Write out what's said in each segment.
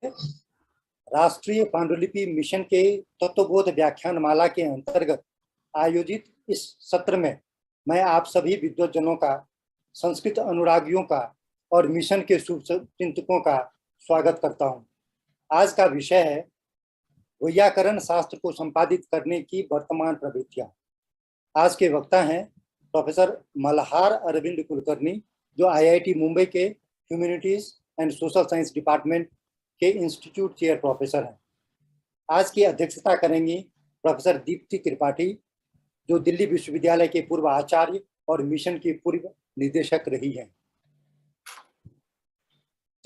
राष्ट्रीय पांडुलिपि मिशन के तत्वबोध व्याख्यान माला के अंतर्गत आयोजित इस सत्र में मैं आप सभी विद्वज्जनों का, संस्कृत अनुरागियों का और मिशन के शुभचिंतकों का स्वागत करता हूं। आज का विषय है वैयाकरण शास्त्र को संपादित करने की वर्तमान प्रवृत्तियां। आज के वक्ता हैं प्रोफेसर मल्हार अरविंद कुलकर्णी, जो IIT मुंबई के humanities and social science department के इंस्टीट्यूट चेयर प्रोफेसर हैं। आज की अध्यक्षता करेंगी प्रोफेसर दीप्ति त्रिपाठी, जो दिल्ली विश्वविद्यालय के पूर्व आचार्य और मिशन की पूर्व निदेशक रही हैं।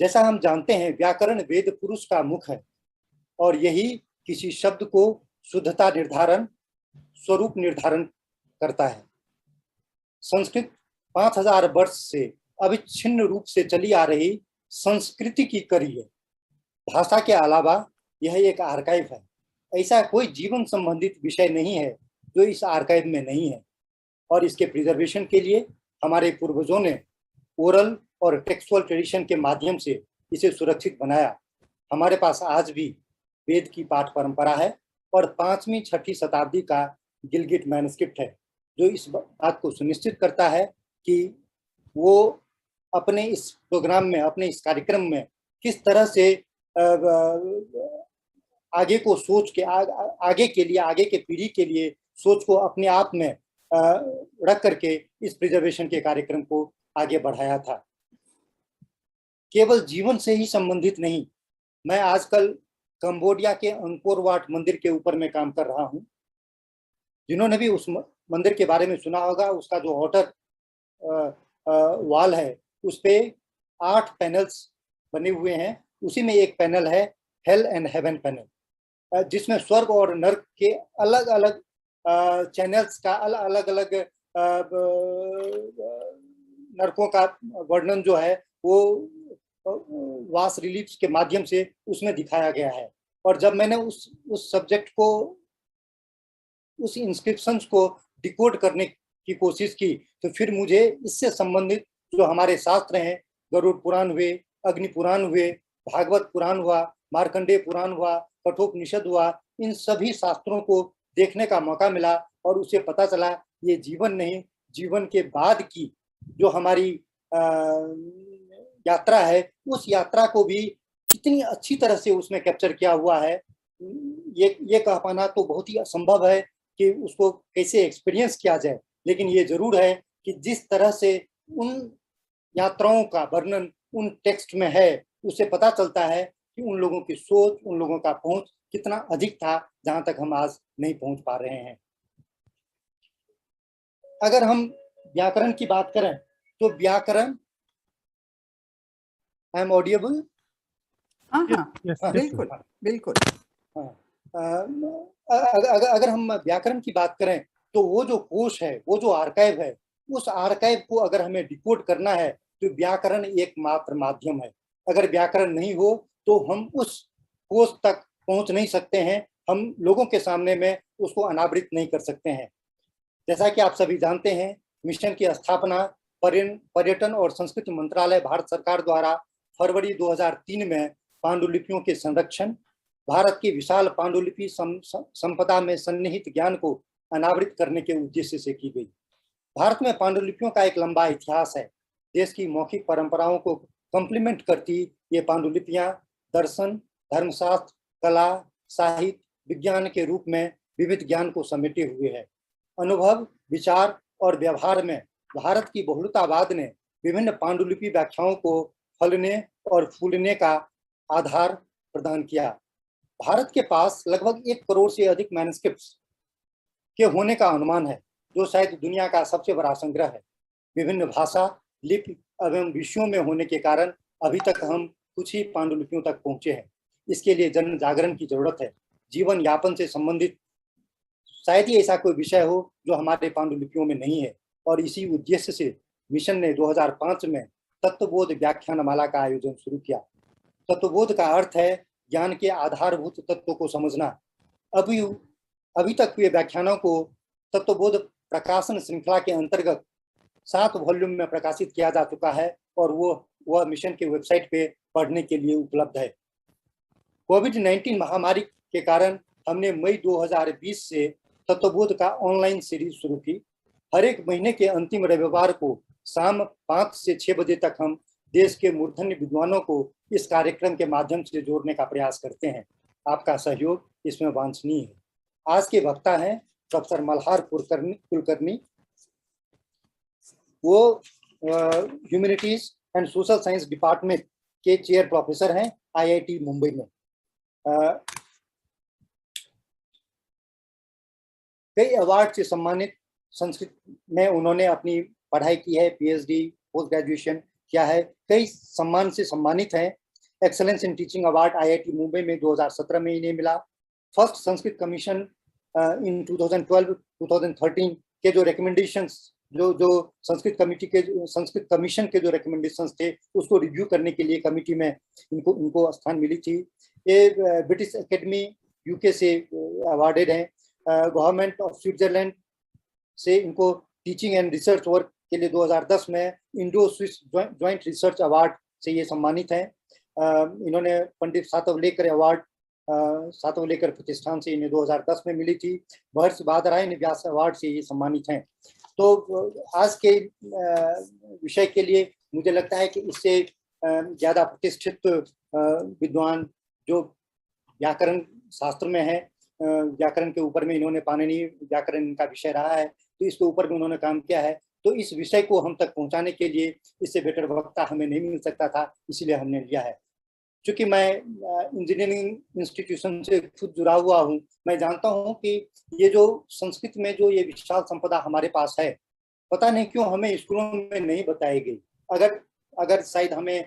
जैसा हम जानते हैं, व्याकरण वेद पुरुष का मुख है और यही किसी शब्द को शुद्धता निर्धारण, स्वरूप निर्धारण करता है। संस्कृत 5000 वर्ष से अविच्छिन्न रूप से चली आ रही संस्कृति की कड़ी है। भाषा के अलावा यह एक आर्काइव है। ऐसा कोई जीवन संबंधित विषय नहीं है जो इस आर्काइव में नहीं है, और इसके प्रिजर्वेशन के लिए हमारे पूर्वजों ने ओरल और टेक्सुअल ट्रेडिशन के माध्यम से इसे सुरक्षित बनाया। हमारे पास आज भी वेद की पाठ परंपरा है और 5वीं 6वीं शताब्दी का गिलगिट मैनुस्क्रिप्ट है, जो इस बात को सुनिश्चित करता है कि वो अपने इस प्रोग्राम में, अपने इस कार्यक्रम में किस तरह से आगे को सोच के आगे के लिए, आगे के पीढ़ी के लिए सोच को अपने आप में रख करके इस प्रिजर्वेशन के कार्यक्रम को आगे बढ़ाया था। केवल जीवन से ही संबंधित नहीं, मैं आजकल कंबोडिया के अंकोर वाट मंदिर के ऊपर में काम कर रहा हूं। जिन्होंने भी उस मंदिर के बारे में सुना होगा, उसका जो आउटर वॉल है उस पे 8 पैनल्स बने हुए हैं। उसी में एक पैनल है हेल एंड हेवन पैनल, जिसमें स्वर्ग और नर्क के अलग अलग चैनल्स का, अलग अलग नरकों का वर्णन जो है वो वास रिलीफ्स के माध्यम से उसमें दिखाया गया है। और जब मैंने उस सब्जेक्ट को, उस इंस्क्रिप्शंस को डिकोड करने की कोशिश की, तो फिर मुझे इससे संबंधित जो हमारे शास्त्र हैं, गरुड़ पुराण हुए, अग्नि पुराण हुए, भागवत पुराण हुआ, मार्कंडेय पुराण हुआ, कठोपनिषद हुआ, इन सभी शास्त्रों को देखने का मौका मिला और उसे पता चला ये जीवन नहीं, जीवन के बाद की जो हमारी यात्रा है, उस यात्रा को भी कितनी अच्छी तरह से उसमें कैप्चर किया हुआ है। ये कह पाना तो बहुत ही असंभव है कि उसको कैसे एक्सपीरियंस किया जाए, लेकिन ये जरूर है कि जिस तरह से उन यात्राओं का वर्णन उन टेक्स्ट में है, उससे पता चलता है कि उन लोगों की सोच, उन लोगों का पहुंच कितना अधिक था, जहां तक हम आज नहीं पहुंच पा रहे हैं। अगर हम व्याकरण की बात करें तो व्याकरण, आई एम ऑडिएबल? हाँ, बिल्कुल बिल्कुल। अगर हम व्याकरण की बात करें तो वो जो कोश है, वो जो आर्काइव है, उस आर्काइव को अगर हमें डिकोड करना है तो व्याकरण एकमात्र माध्यम है। अगर व्याकरण नहीं हो तो हम उस कोश तक पहुंच नहीं सकते हैं, हम लोगों के सामने में उसको अनावृत नहीं कर सकते हैं। जैसा कि आप सभी जानते हैं, मिशन की स्थापना पर्यटन और संस्कृति मंत्रालय, भारत सरकार द्वारा फरवरी 2003 में पांडुलिपियों के संरक्षण, भारत की विशाल पांडुलिपि संपदा में सन्निहित ज्ञान को अनावृत करने के उद्देश्य से की गई। भारत में पांडुलिपियों का एक लंबा इतिहास है। देश की मौखिक परंपराओं को कंप्लीमेंट करती ये पांडुलिपियां दर्शन, धर्मशास्त्र, कला, साहित्य, विज्ञान के रूप में विविध ज्ञान को समेटे हुए है। अनुभव, विचार और व्यवहार में भारत की बहुलतावाद ने विभिन्न पांडुलिपि व्याख्याओं को फलने और फूलने का आधार प्रदान किया। भारत के पास लगभग 1 करोड़ से अधिक मैनुस्क्रिप्ट्स के होने का अनुमान है, जो शायद दुनिया का सबसे बड़ा संग्रह है। विभिन्न भाषा, लिपि एवं विषयों में होने के कारण अभी तक हम कुछ ही पांडुलिपियों तक पहुंचे हैं। इसके लिए जन जागरण की जरूरत है। जीवन यापन से संबंधित शायद ही ऐसा कोई विषय हो जो हमारे पांडुलिपियों में नहीं है, और इसी उद्देश्य से मिशन ने 2005 में तत्वबोध व्याख्यान माला का आयोजन शुरू किया। तत्वबोध का अर्थ है ज्ञान के आधारभूत तत्वों को समझना। अभी तक हुए व्याख्यानों को तत्वबोध प्रकाशन श्रृंखला के अंतर्गत 7 वॉल्यूम में प्रकाशित किया जा चुका है, और वह मिशन के वेबसाइट पे पढ़ने के लिए उपलब्ध है। कोविड-19 महामारी के कारण हमने मई 2020 से तत्वबोध का ऑनलाइन सीरीज शुरू की। हर एक महीने के अंतिम रविवार को शाम 5 से 6 बजे तक हम देश के मूर्धन्य विद्वानों को इस कार्यक्रम के माध्यम से जोड़ने का प्रयास करते हैं। आपका सहयोग इसमें वांछनीय है। आज के वक्ता हैं प्रोफेसर मल्हार कुलकर्णी। वो humanities and social science department के चेयर प्रोफेसर हैं IIT मुंबई में। कई अवार्ड से सम्मानित, संस्कृत में उन्होंने अपनी पढ़ाई की है, PhD, पोस्ट ग्रेजुएशन किया है, कई सम्मान से सम्मानित हैं। Excellence in teaching award IIT Mumbai में 2017 में इन्हें मिला। फर्स्ट संस्कृत कमीशन इन 2012-2013 के जो रिकमेंडेशंस, जो संस्कृत कमीशन के जो रिकमेंडेशंस थे उसको रिव्यू करने के लिए कमिटी में इनको स्थान मिली थी। ये ब्रिटिश एकेडमी UK से अवार्डेड हैं। गवर्नमेंट ऑफ स्विट्जरलैंड से इनको टीचिंग एंड रिसर्च वर्क के लिए 2010 में Indo Swiss joint research award से ये सम्मानित हैं। इन्होंने पंडित सातवलेकर अवार्ड, सातवलेकर प्रतिष्ठान से इन्हें 2010 में मिली थी। महर्षि बादरायण व्यास अवार्ड से ये सम्मानित हैं। तो आज के विषय के लिए मुझे लगता है कि इससे ज़्यादा प्रतिष्ठित विद्वान जो व्याकरण शास्त्र में है, व्याकरण के ऊपर में इन्होंने पाणिनि व्याकरण का विषय रहा है, तो इसके ऊपर भी उन्होंने काम किया है। तो इस विषय को हम तक पहुंचाने के लिए इससे बेटर वक्ता हमें नहीं मिल सकता था, इसीलिए हमने लिया है। क्योंकि मैं इंजीनियरिंग इंस्टीट्यूशन से खुद जुड़ा हुआ हूँ, मैं जानता हूँ कि ये जो संस्कृत में जो ये विशाल संपदा हमारे पास है, पता नहीं क्यों हमें स्कूलों में नहीं बताई गई। अगर शायद हमें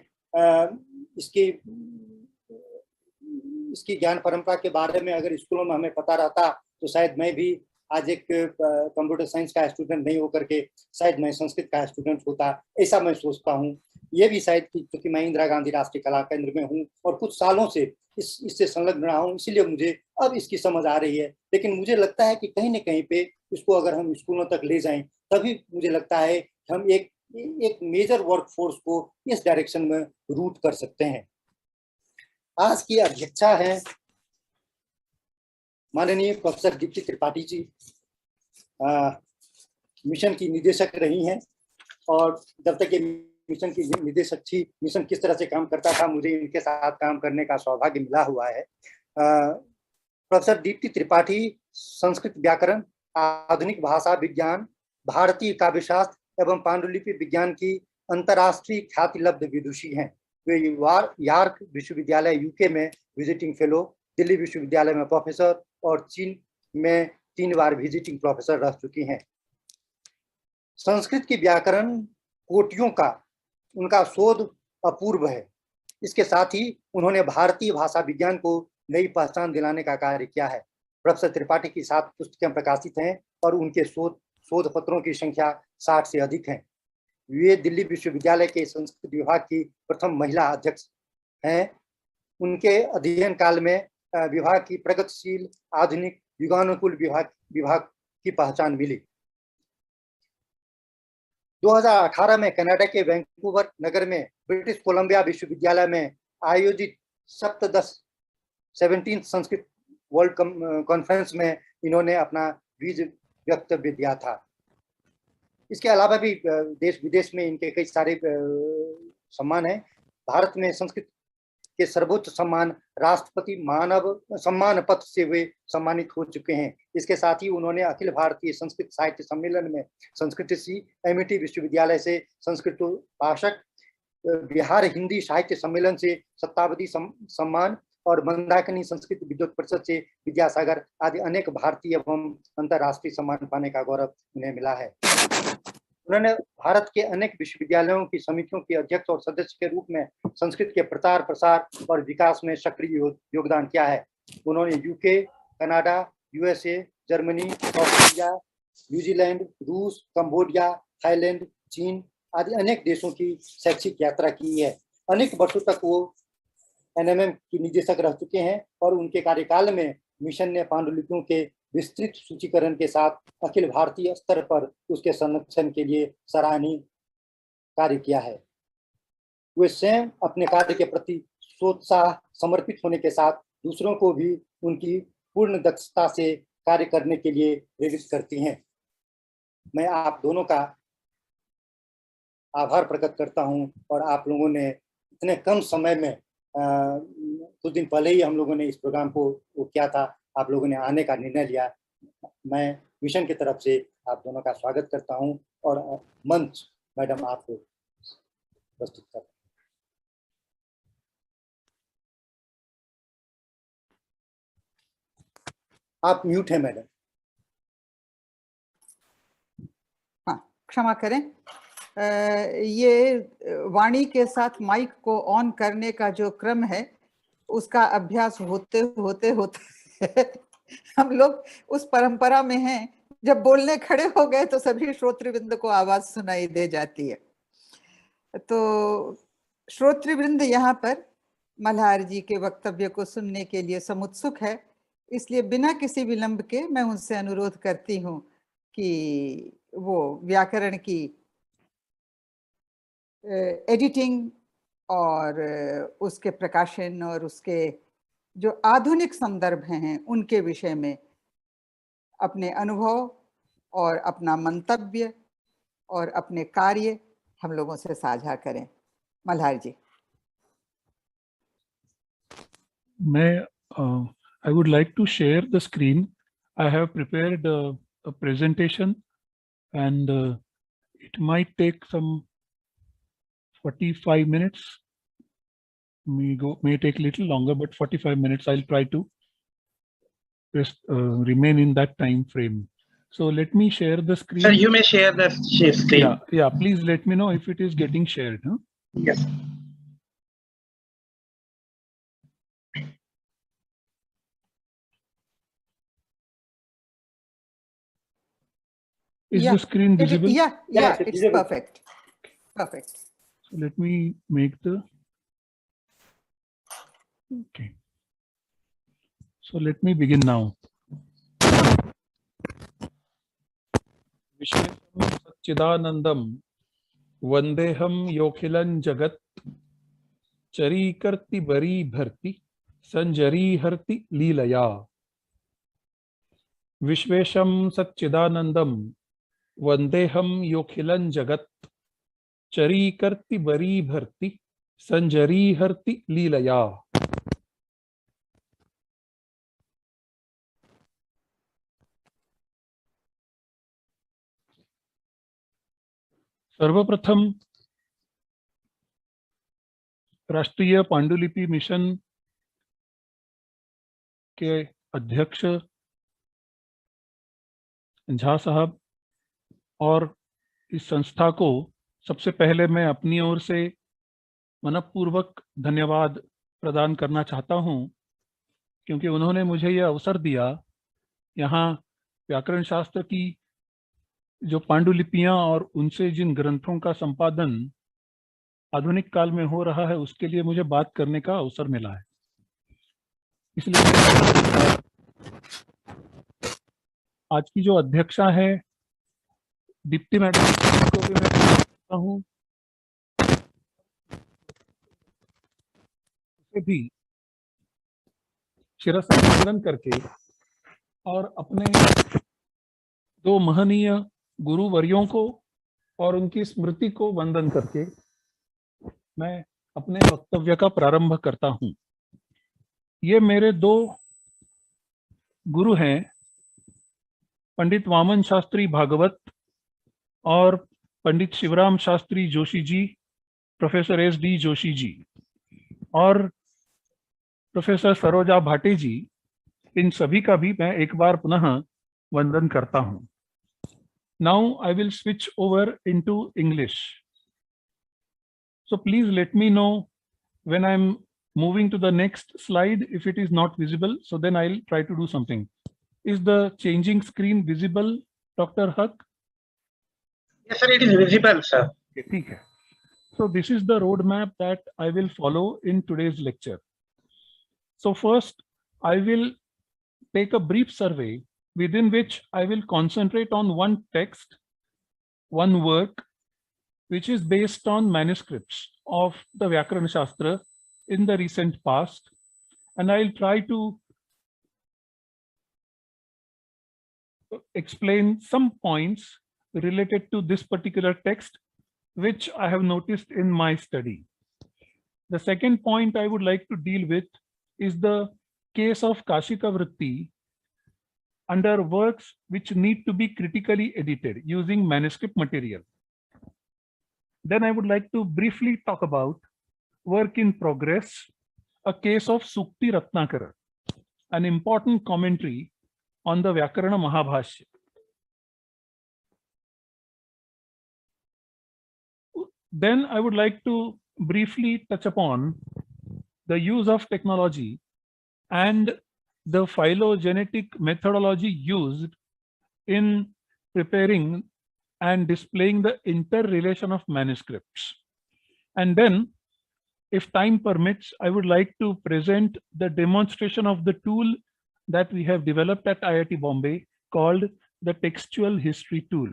इसकी ज्ञान परंपरा के बारे में अगर स्कूलों में हमें पता रहता तो शायद मैं भी आज एक कंप्यूटर साइंस का स्टूडेंट नहीं होकर के शायद मैं संस्कृत का स्टूडेंट होता, ऐसा मैं सोचता हूँ। ये भी शायद क्योंकि मैं इंदिरा गांधी राष्ट्रीय कला केंद्र में हूँ और कुछ सालों से इससे संलग्न रहा हूँ, इसीलिए मुझे अब इसकी समझ आ रही है। लेकिन मुझे लगता है कि कहीं न कहीं पे इसको अगर हम स्कूलों तक ले जाएं, तभी मुझे लगता है कि हम एक मेजर वर्क फोर्स को इस डायरेक्शन में रूट कर सकते हैं। आज की अध्यक्षा है माननीय प्रोफेसर दीप्ति त्रिपाठी जी। मिशन की निदेशक रही हैं और जब तक ये मिशन की निदेशक थी, मिशन किस तरह से काम करता था, मुझे इनके साथ काम करने का सौभाग्य मिला हुआ है। प्रोफेसर दीप्ति त्रिपाठी संस्कृत व्याकरण, आधुनिक भाषा विज्ञान, भारतीय काव्यशास्त्र एवं पांडुलिपि विज्ञान की अंतर्राष्ट्रीय ख्यातिलब्ध विदुषी हैं। वे यॉर्क विश्वविद्यालय UK में विजिटिंग फेलो, दिल्ली विश्वविद्यालय में प्रोफेसर और चीन में 3 बार विजिटिंग प्रोफेसर रह चुकी हैं। संस्कृत की व्याकरण कोटियों का उनका शोध अपूर्व है। इसके साथ ही उन्होंने भारतीय भाषा विज्ञान को नई पहचान दिलाने का कार्य किया है। प्रोफेसर त्रिपाठी की 7 पुस्तकें प्रकाशित हैं और उनके शोध पत्रों की संख्या 60 से अधिक है। वे दिल्ली विश्वविद्यालय के संस्कृत विभाग की प्रथम महिला अध्यक्ष हैं। उनके अध्ययन काल में विभाग की प्रगतिशील, आधुनिक, युगानुकूल विभाग की पहचान मिली। 2018 में कनाडा के वैंकूवर नगर में ब्रिटिश कोलंबिया विश्वविद्यालय में आयोजित 17th संस्कृत वर्ल्ड कॉन्फ्रेंस में इन्होंने अपना बीज वक्तव्य दिया था। इसके अलावा भी देश विदेश में इनके कई सारे सम्मान हैं। भारत में संस्कृत के सर्वोच्च सम्मान राष्ट्रपति मानव सम्मान पत्र से वे सम्मानित हो चुके हैं। इसके साथ ही उन्होंने अखिल भारतीय संस्कृत साहित्य सम्मेलन में संस्कृतसी, MIT विश्वविद्यालय से संस्कृत भाषक, बिहार हिंदी साहित्य सम्मेलन से शताब्दी सम्मान और मंदाकिनी संस्कृत विद्वत परिषद से विद्यासागर आदि अनेक भारतीय एवं अंतर्राष्ट्रीय सम्मान पाने का गौरव उन्हें मिला है। उन्होंने भारत के अनेक विश्वविद्यालयों की समितियों के अध्यक्ष और सदस्य के रूप में संस्कृत के प्रचार प्रसार और विकास में सक्रिय योगदान किया है। उन्होंने UK, Canada, USA, Germany, Australia, New Zealand, रूस, कंबोडिया, थाईलैंड, चीन आदि अनेक देशों की शैक्षिक यात्रा की है। अनेक वर्षों तक वो NMM की निदेशक रह चुके हैं और उनके कार्यकाल में मिशन ने पांडुलिपियों के विस्तृत सूचीकरण के साथ अखिल भारतीय स्तर पर उसके संरक्षण के लिए सराहनीय कार्य किया है। वे स्वयं अपने कार्य के प्रति सोत्साह समर्पित होने के साथ दूसरों को भी उनकी पूर्ण दक्षता से कार्य करने के लिए प्रेरित करती हैं। मैं आप दोनों का आभार प्रकट करता हूं और आप लोगों ने इतने कम समय में कुछ दिन पहले ही हम लोगों ने इस प्रोग्राम को वो किया था, आप लोगों ने आने का निर्णय लिया। मैं मिशन की तरफ से आप दोनों का स्वागत करता हूं और मंच मैडम आपको प्रस्तुत कर। आप म्यूट हैं मैडम। हाँ, क्षमा करें। ये वाणी के साथ माइक को ऑन करने का जो क्रम है उसका अभ्यास होते होते होते हम लोग उस परंपरा में हैं, जब बोलने खड़े हो गए तो सभी श्रोतृवृंद को आवाज सुनाई दे जाती है। तो श्रोतृवृंद यहाँ पर मल्हार जी के वक्तव्य को सुनने के लिए समुत्सुक है, इसलिए बिना किसी विलंब के मैं उनसे अनुरोध करती हूँ कि वो व्याकरण की एडिटिंग और उसके प्रकाशन और उसके जो आधुनिक संदर्भ हैं उनके विषय में अपने अनुभव और अपना मंतव्य और अपने कार्य हम लोगों से साझा करें। मल्हार जी। I would like to share the screen. I have prepared a presentation and it might take some 45 minutes. May take a little longer, but 45 minutes. I'll try to remain in that time frame. So let me share the screen. Sir, you may share the screen. Yeah. Please let me know if it is getting shared. Huh? Yes. Is the screen visible? Yeah, it's perfect. Perfect. So let me make the. Okay. So let me begin now. Vishwesham Satchidanandam Vandeham Yokhilan Jagat Charikarti Bari Bharti Sanjari Harti Leelaya. Vishwesham Satchidanandam Vandeham Yokhilan Jagat Charikarti Bari Bharti Sanjari Harti Leelaya. सर्वप्रथम राष्ट्रीय पांडुलिपि mission के अध्यक्ष झा साहब और इस संस्था को सबसे पहले मैं अपनी ओर से मनपूर्वक धन्यवाद प्रदान करना चाहता हूं, क्योंकि उन्होंने मुझे यह अवसर दिया यहाँ व्याकरण शास्त्र की जो पांडुलिपियां और उनसे जिन ग्रंथों का संपादन आधुनिक काल में हो रहा है उसके लिए मुझे बात करने का अवसर मिला है। इसलिए आज की जो अध्यक्षा है दीप्ति मैडम को भी मैं कहता हूँ, उसे भी शिरस्त्रीकरण करके और अपने दो महनीय गुरुवर्यों को और उनकी स्मृति को वंदन करके मैं अपने वक्तव्य का प्रारंभ करता हूं। ये मेरे दो गुरु हैं, पंडित वामन शास्त्री भागवत और पंडित शिवराम शास्त्री जोशी जी, प्रोफेसर SD जोशी जी और प्रोफेसर सरोजा भाटे जी। इन सभी का भी मैं एक बार पुनः वंदन करता हूं। Now I will switch over into English. So please let me know when I'm moving to the next slide if it is not visible, so then I'll try to do something. Is the changing screen visible, Dr. Huck? Yes, sir, it is visible, sir. Okay. So this is the roadmap that I will follow in today's lecture. So first, I will take a brief survey within which I will concentrate on one text, one work, which is based on manuscripts of the Vyākaraṇaśāstra in the recent past, and I'll try to explain some points related to this particular text, which I have noticed in my study. The second point I would like to deal with is the case of Kashika Vritti under works which need to be critically edited using manuscript material. Then I would like to briefly talk about work in progress, a case of Sukti Ratnakara, an important commentary on the Vyakarana Mahabhashya. Then I would like to briefly touch upon the use of technology and the phylogenetic methodology used in preparing and displaying the interrelation of manuscripts. And then, if time permits, I would like to present the demonstration of the tool that we have developed at IIT Bombay called the Textual History Tool.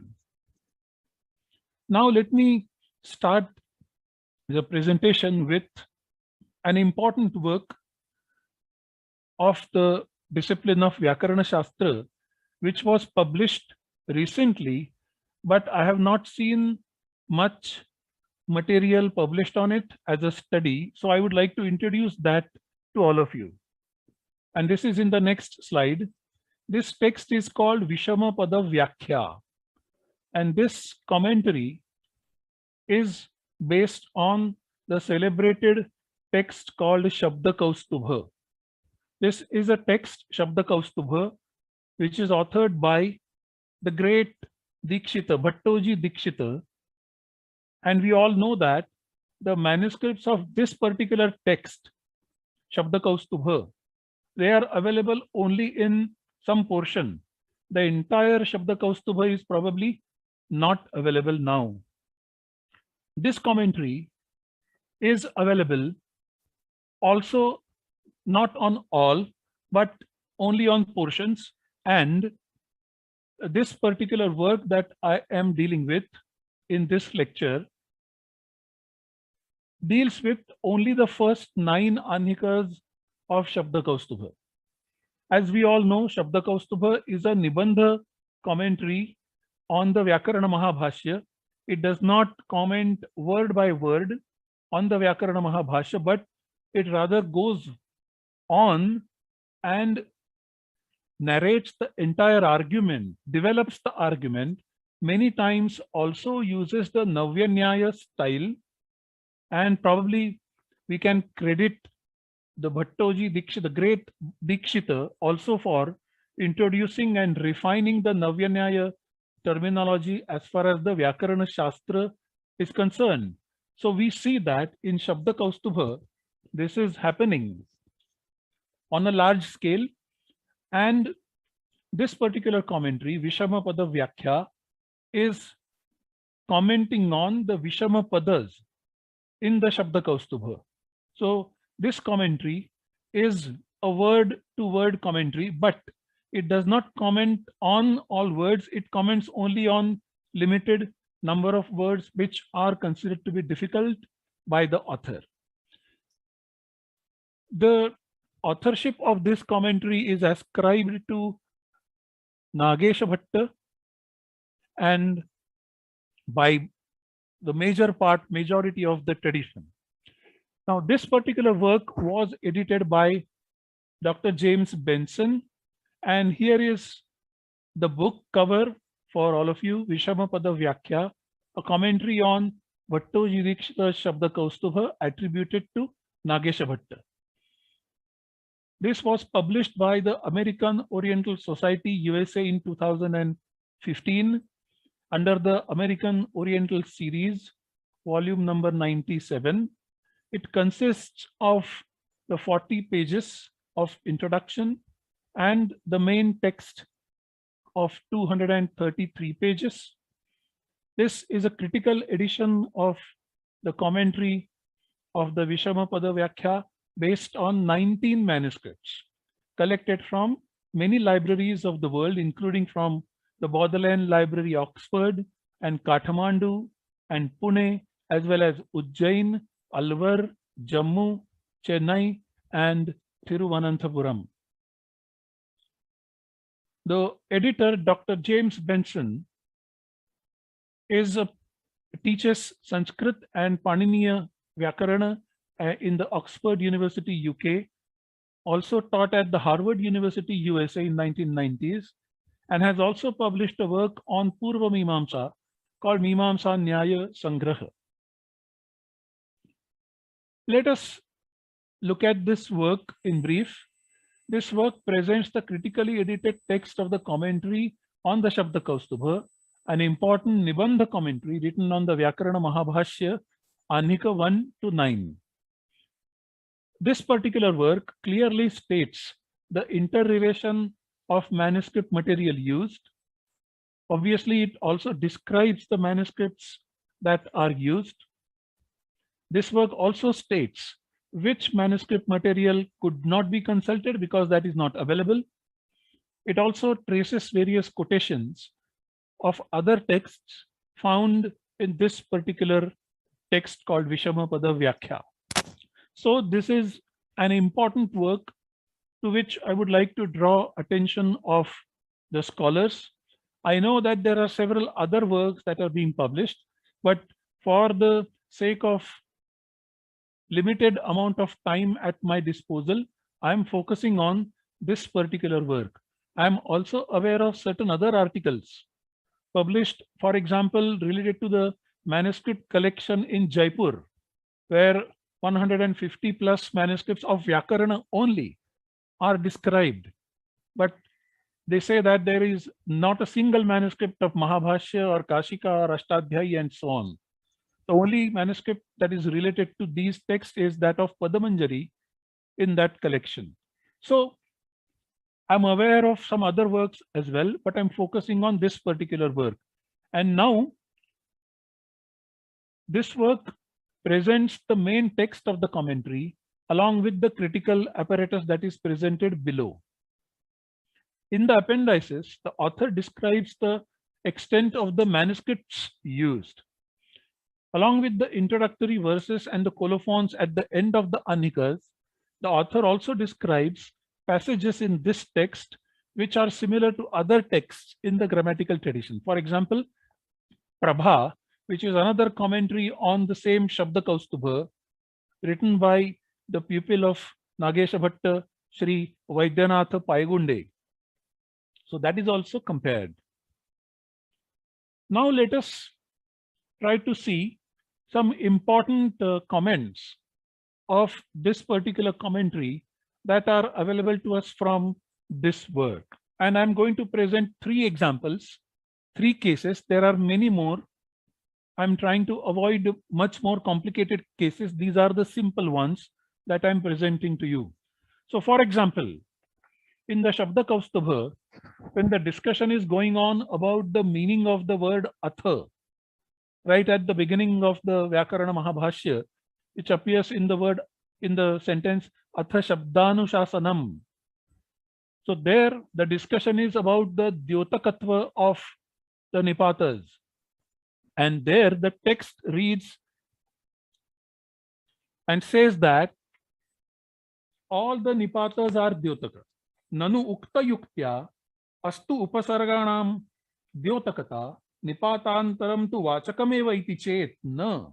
Now let me start the presentation with an important work of the discipline of Vyākaraṇaśāstra, which was published recently, but I have not seen much material published on it as a study. So I would like to introduce that to all of you. And this is in the next slide. This text is called Vishama Pada Vyakhya. And this commentary is based on the celebrated text called Shabda Kaustubha. This is a text, Shabda Kaustubha, which is authored by the great Dikshita, Bhattoji Dikshita. And we all know that the manuscripts of this particular text, Shabda Kaustubha, they are available only in some portion. The entire Shabda Kaustubha is probably not available now. This commentary is available also not on all, but only on portions. And this particular work that I am dealing with in this lecture deals with only the first 9 Anhikas of Shabda Kaustubha. As we all know, Shabda Kaustubha is a Nibandha commentary on the Vyakarana Mahabhashya. It does not comment word by word on the Vyakarana Mahabhashya, but it rather goes on and narrates the entire argument, develops the argument, many times also uses the Navya Nyaya style, and probably we can credit the Bhattoji Dikshita, the great Dikshita, also for introducing and refining the Navya Nyaya terminology as far as the Vyākaraṇaśāstra is concerned. So we see that in Shabda Kaustubha, this is happening on a large scale, and this particular commentary, Vishama Pada Vyakhya, is commenting on the Vishama Padas in the Shabda Kaustubha. So this commentary is a word-to-word commentary, but it does not comment on all words. It comments only on limited number of words which are considered to be difficult by the author. The authorship of this commentary is ascribed to Nagesha Bhatta, and by the majority of the tradition. Now, this particular work was edited by Dr. James Benson, and here is the book cover for all of you, Vishama Pada Vyakhya, a commentary on Bhattoji Dikshita's Shabda Kaustubha attributed to Nagesha Bhatta. This was published by the American Oriental Society, USA in 2015 under the American Oriental Series, volume number 97. It consists of the 40 pages of introduction and the main text of 233 pages. This is a critical edition of the commentary of the Vishama Pada Vyakhya based on 19 manuscripts collected from many libraries of the world, including from the Bodleian Library, Oxford, and Kathmandu, and Pune, as well as Ujjain, Alwar, Jammu, Chennai, and Thiruvananthapuram. The editor, Dr. James Benson, teaches Sanskrit and Paniniya Vyākarana in the Oxford University, UK, also taught at the Harvard University, USA in 1990s, and has also published a work on Purva Mimamsa called Mimamsa Nyaya Sangraha. Let us look at this work in brief. This work presents the critically edited text of the commentary on the Shabda Kaustubha, an important Nibandha commentary written on the Vyakarana Mahabhashya, Anhika 1 to 9. This particular work clearly states the interrelation of manuscript material used. Obviously, it also describes the manuscripts that are used. This work also states which manuscript material could not be consulted because that is not available. It also traces various quotations of other texts found in this particular text called Vishamapada Vyakhya. So this is an important work to which I would like to draw attention of the scholars. I know that there are several other works that are being published, but for the sake of limited amount of time at my disposal, I am focusing on this particular work. I am also aware of certain other articles published, for example, related to the manuscript collection in Jaipur, where 150 plus manuscripts of Vyakarana only are described. But they say that there is not a single manuscript of Mahabhashya or Kashika or Ashtadhyayi and so on. The only manuscript that is related to these texts is that of Padamanjari in that collection. So I'm aware of some other works as well, but I'm focusing on this particular work. And now this work presents the main text of the commentary along with the critical apparatus that is presented below. In the appendices, the author describes the extent of the manuscripts used. Along with the introductory verses and the colophons at the end of the Anhikas, the author also describes passages in this text which are similar to other texts in the grammatical tradition. For example, Prabha, which is another commentary on the same Shabda Kaustubha, written by the pupil of Nagesha Bhatta, Sri Vaidyanatha Paigunde. So that is also compared. Now let us try to see some important comments of this particular commentary that are available to us from this work. And I'm going to present 3 examples, 3 cases. There are many more. I'm trying to avoid much more complicated cases. These are the simple ones that I'm presenting to you. So for example, in the Shabda Kaustubha, when the discussion is going on about the meaning of the word atha, right at the beginning of the Vyakarana Mahabhashya, which appears in the sentence atha shabdanushāsanam. So there the discussion is about the Dyotakatva of the Nipatas. And there the text reads and says that all the Nipatas are Dyotaka. Nanu ukta yuktya astu upasarganam Dyotakata Nipatantaram tu vachakam iti chet na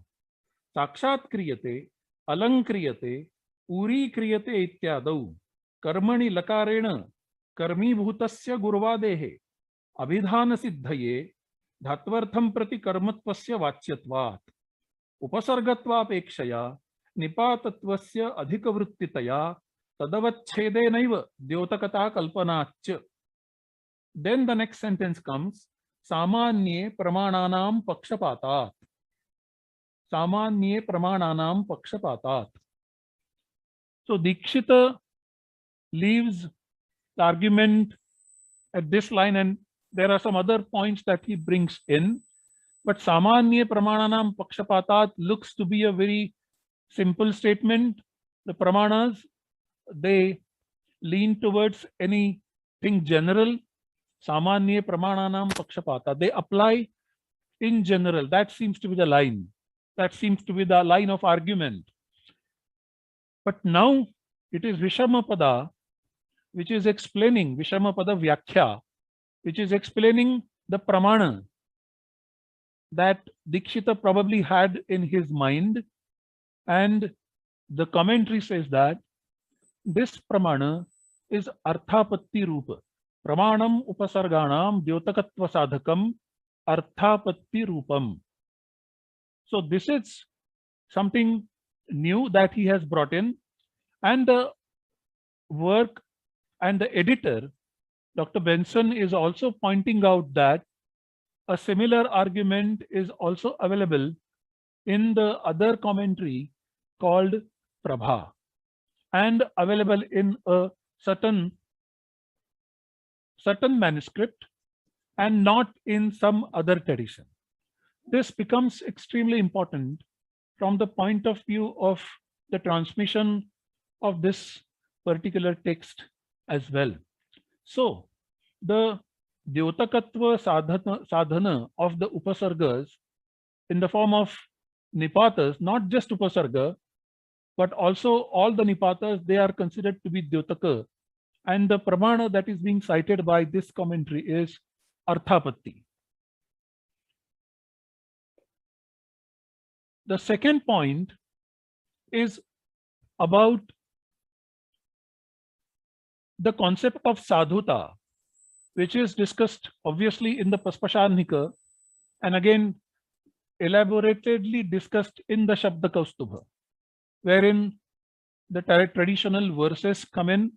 sakshat kriyate alankriyate uri kriyate ityadau karmani lakarena karmi bhutasya gurvadehe abhidhana siddhaye धात्वर्थम प्रति कर्मत्वस्य वाच्यत्वात् उपसर्गत्वापेक्षया निपातत्वस्य अधिकवृत्तितया तदवच्छेदेनैव द्योतकता कल्पनाच्च. Then the next sentence comes, सामान्ये प्रमाणानां पक्षपातात्. सामान्ये प्रमाणानां पक्षपातात्. So Dikshita leaves the argument at this line, and there are some other points that he brings in, but Samanya Pramananam Pakshapatat looks to be a very simple statement. The Pramanas, they lean towards anything general. Samanya Pramananam Pakshapata. They apply in general. That seems to be the line. That seems to be the line of argument. But now it is Vishamapada which is explaining, Vishamapada Vyakhya, which is explaining the pramana that Dikshita probably had in his mind, and the commentary says that this pramana is arthapatti rupa. Pramanam upasarganam dyotakatva sadhakam arthapatti rupam. So this is something new that he has brought in, and the work and the editor, Dr. Benson, is also pointing out that a similar argument is also available in the other commentary called Prabha, and available in a certain manuscript and not in some other tradition. This becomes extremely important from the point of view of the transmission of this particular text as well. So the Dyotakatva sadhana of the upasargas in the form of nipatas, not just upasarga, but also all the nipatas, they are considered to be Dyotaka. And the pramana that is being cited by this commentary is Arthapatti. The second point is about the concept of sadhuta, which is discussed obviously in the Paspasharnika and again elaboratedly discussed in the Shabda Kaustubha, wherein the traditional verses come in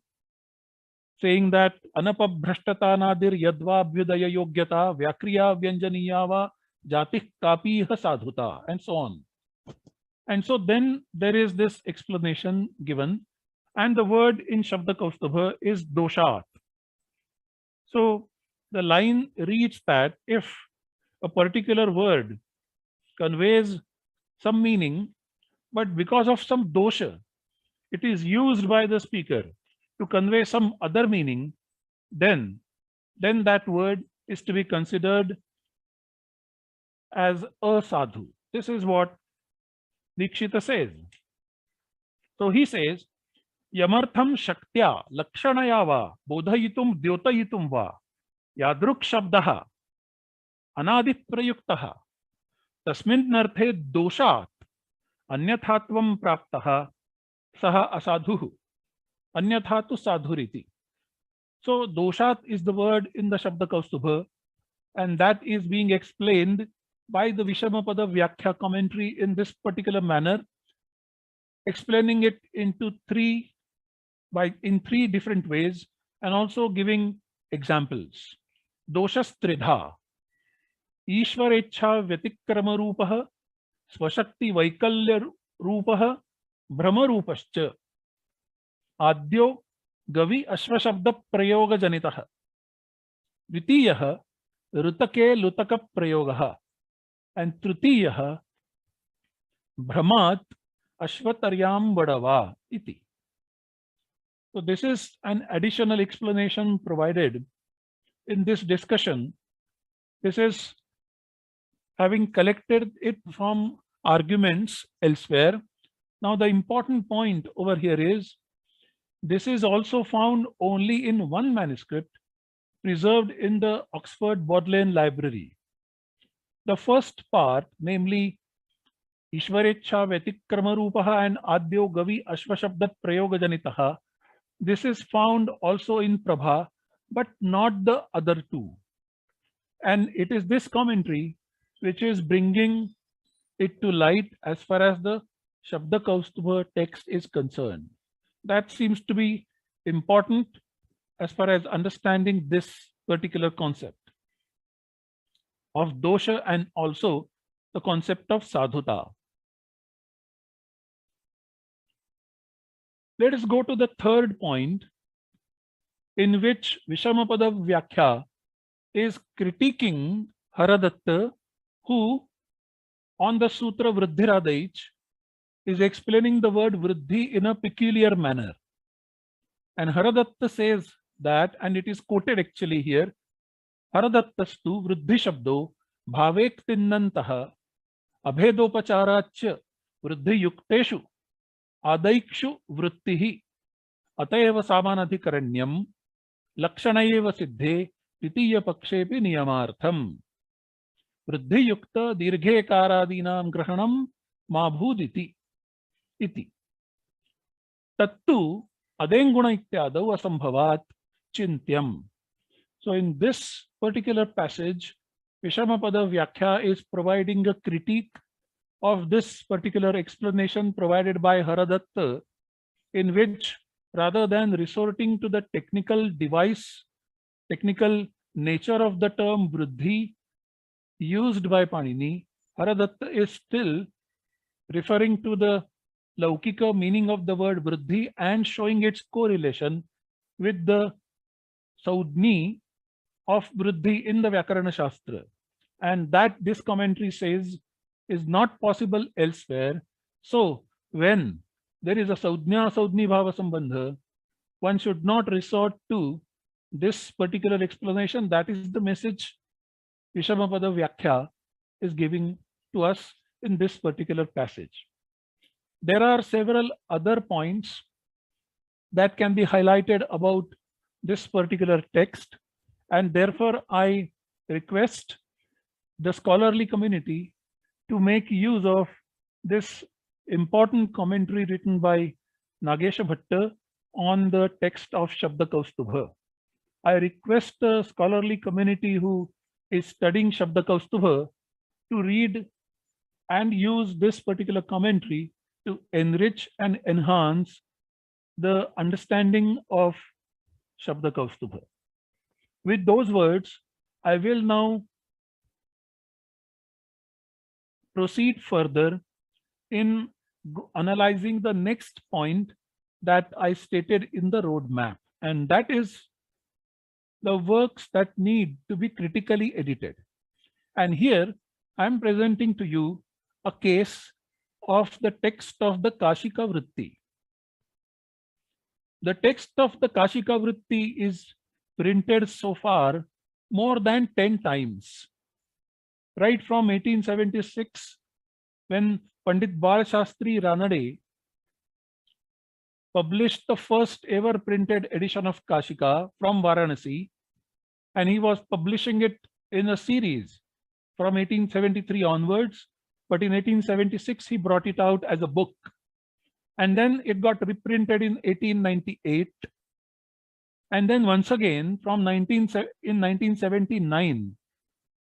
saying that anapabhrashtata nadir yadva abhyudaya yogyata vyakriya vyanjaniyava jatih kapiha sadhuta, and so on. And so then there is this explanation given, and the word in Shabda Kaustubha is doshat. So the line reads that if a particular word conveys some meaning, but because of some dosha, it is used by the speaker to convey some other meaning, then that word is to be considered as a sadhu. This is what Dikshita says. So he says, Yamartham shaktya lakshanaya va bodhayitum dyotayitum va yadruk shabdaha anadit prayuktaha tasmin narthe doshat anyathatvam praptaha saha asadhuhu anyathatu sadhuriti. So doshat is the word in the Shabda Kaustubha, and that is being explained by the Vishamapada Vyakhya commentary in this particular manner, explaining it into three different ways and also giving examples. Doshas tridha, Ishvarecha vyatikrama rupaha, Swashakti vaikalya rupaha, Brahma rupascha, Adyo gavi ashvashabda prayoga janitaha, Dvitiyaha rutake lutaka prayogaha, and Tritiyaha Brahmat ashvataryam vadava iti. So this is an additional explanation provided in this discussion. This is having collected it from arguments elsewhere. Now the important point over here is this is also found only in one manuscript preserved in the Oxford Bodleian Library. The first part, namely Ishvarecha Vyatikrama Rupaha and Adyo Gavi Ashvashabdat Prayoga Janitaha, this is found also in Prabha, but not the other two. And it is this commentary which is bringing it to light as far as the Shabda Kaustubha text is concerned. That seems to be important as far as understanding this particular concept of dosha and also the concept of sadhuta. Let us go to the third point, in which Vishamapada Vyakhya is critiquing Haradatta, who on the Sutra Vriddhiradaich is explaining the word Vriddhi in a peculiar manner. And Haradatta says that, and it is quoted actually here, Haradattastu Vriddhi Shabdo Bhavek Tinnantaha Abhedopacharach Vriddhi Yukteshu आदैक्षु वृत्तिः अतएव सामानाधिकरण्यं लक्षणैव सिद्धे द्वितीय पक्षेपि नियमार्थम् वृद्धियुक्त दीर्घेकारादीनां ग्रहणं मा भूदिति इति तत्तु अदेङ्गुण इत्यादौ असंभवात् चिन्त्यम्. So in this particular passage, Vishamapada Vyakhya is providing a critique of this particular explanation provided by Haradatta, in which rather than resorting to the technical nature of the term Vriddhi used by Panini, Haradatta is still referring to the Laukika meaning of the word Vriddhi and showing its correlation with the Saudni of Vriddhi in the Vyākaraṇaśāstra, and that this commentary says is not possible elsewhere. So when there is a Saudnya Saudni Bhava Sambandha, one should not resort to this particular explanation. That is the message Vishamapada Vyakhya is giving to us in this particular passage. There are several other points that can be highlighted about this particular text, and therefore I request the scholarly community to make use of this important commentary written by Nagesha Bhatta on the text of Shabda Kaustubha. I request the scholarly community who is studying Shabda Kaustubha to read and use this particular commentary to enrich and enhance the understanding of Shabda Kaustubha. With those words, I will now proceed further in analyzing the next point that I stated in the roadmap, and that is the works that need to be critically edited. And here I am presenting to you a case of the text of the Kashika Vritti. The text of the Kashika Vritti is printed so far more than 10 times. Right from 1876, when Pandit Balashastri Ranade published the first ever printed edition of Kashika from Varanasi, and he was publishing it in a series from 1873 onwards, but in 1876 he brought it out as a book, and then it got reprinted in 1898, and then once again in 1979,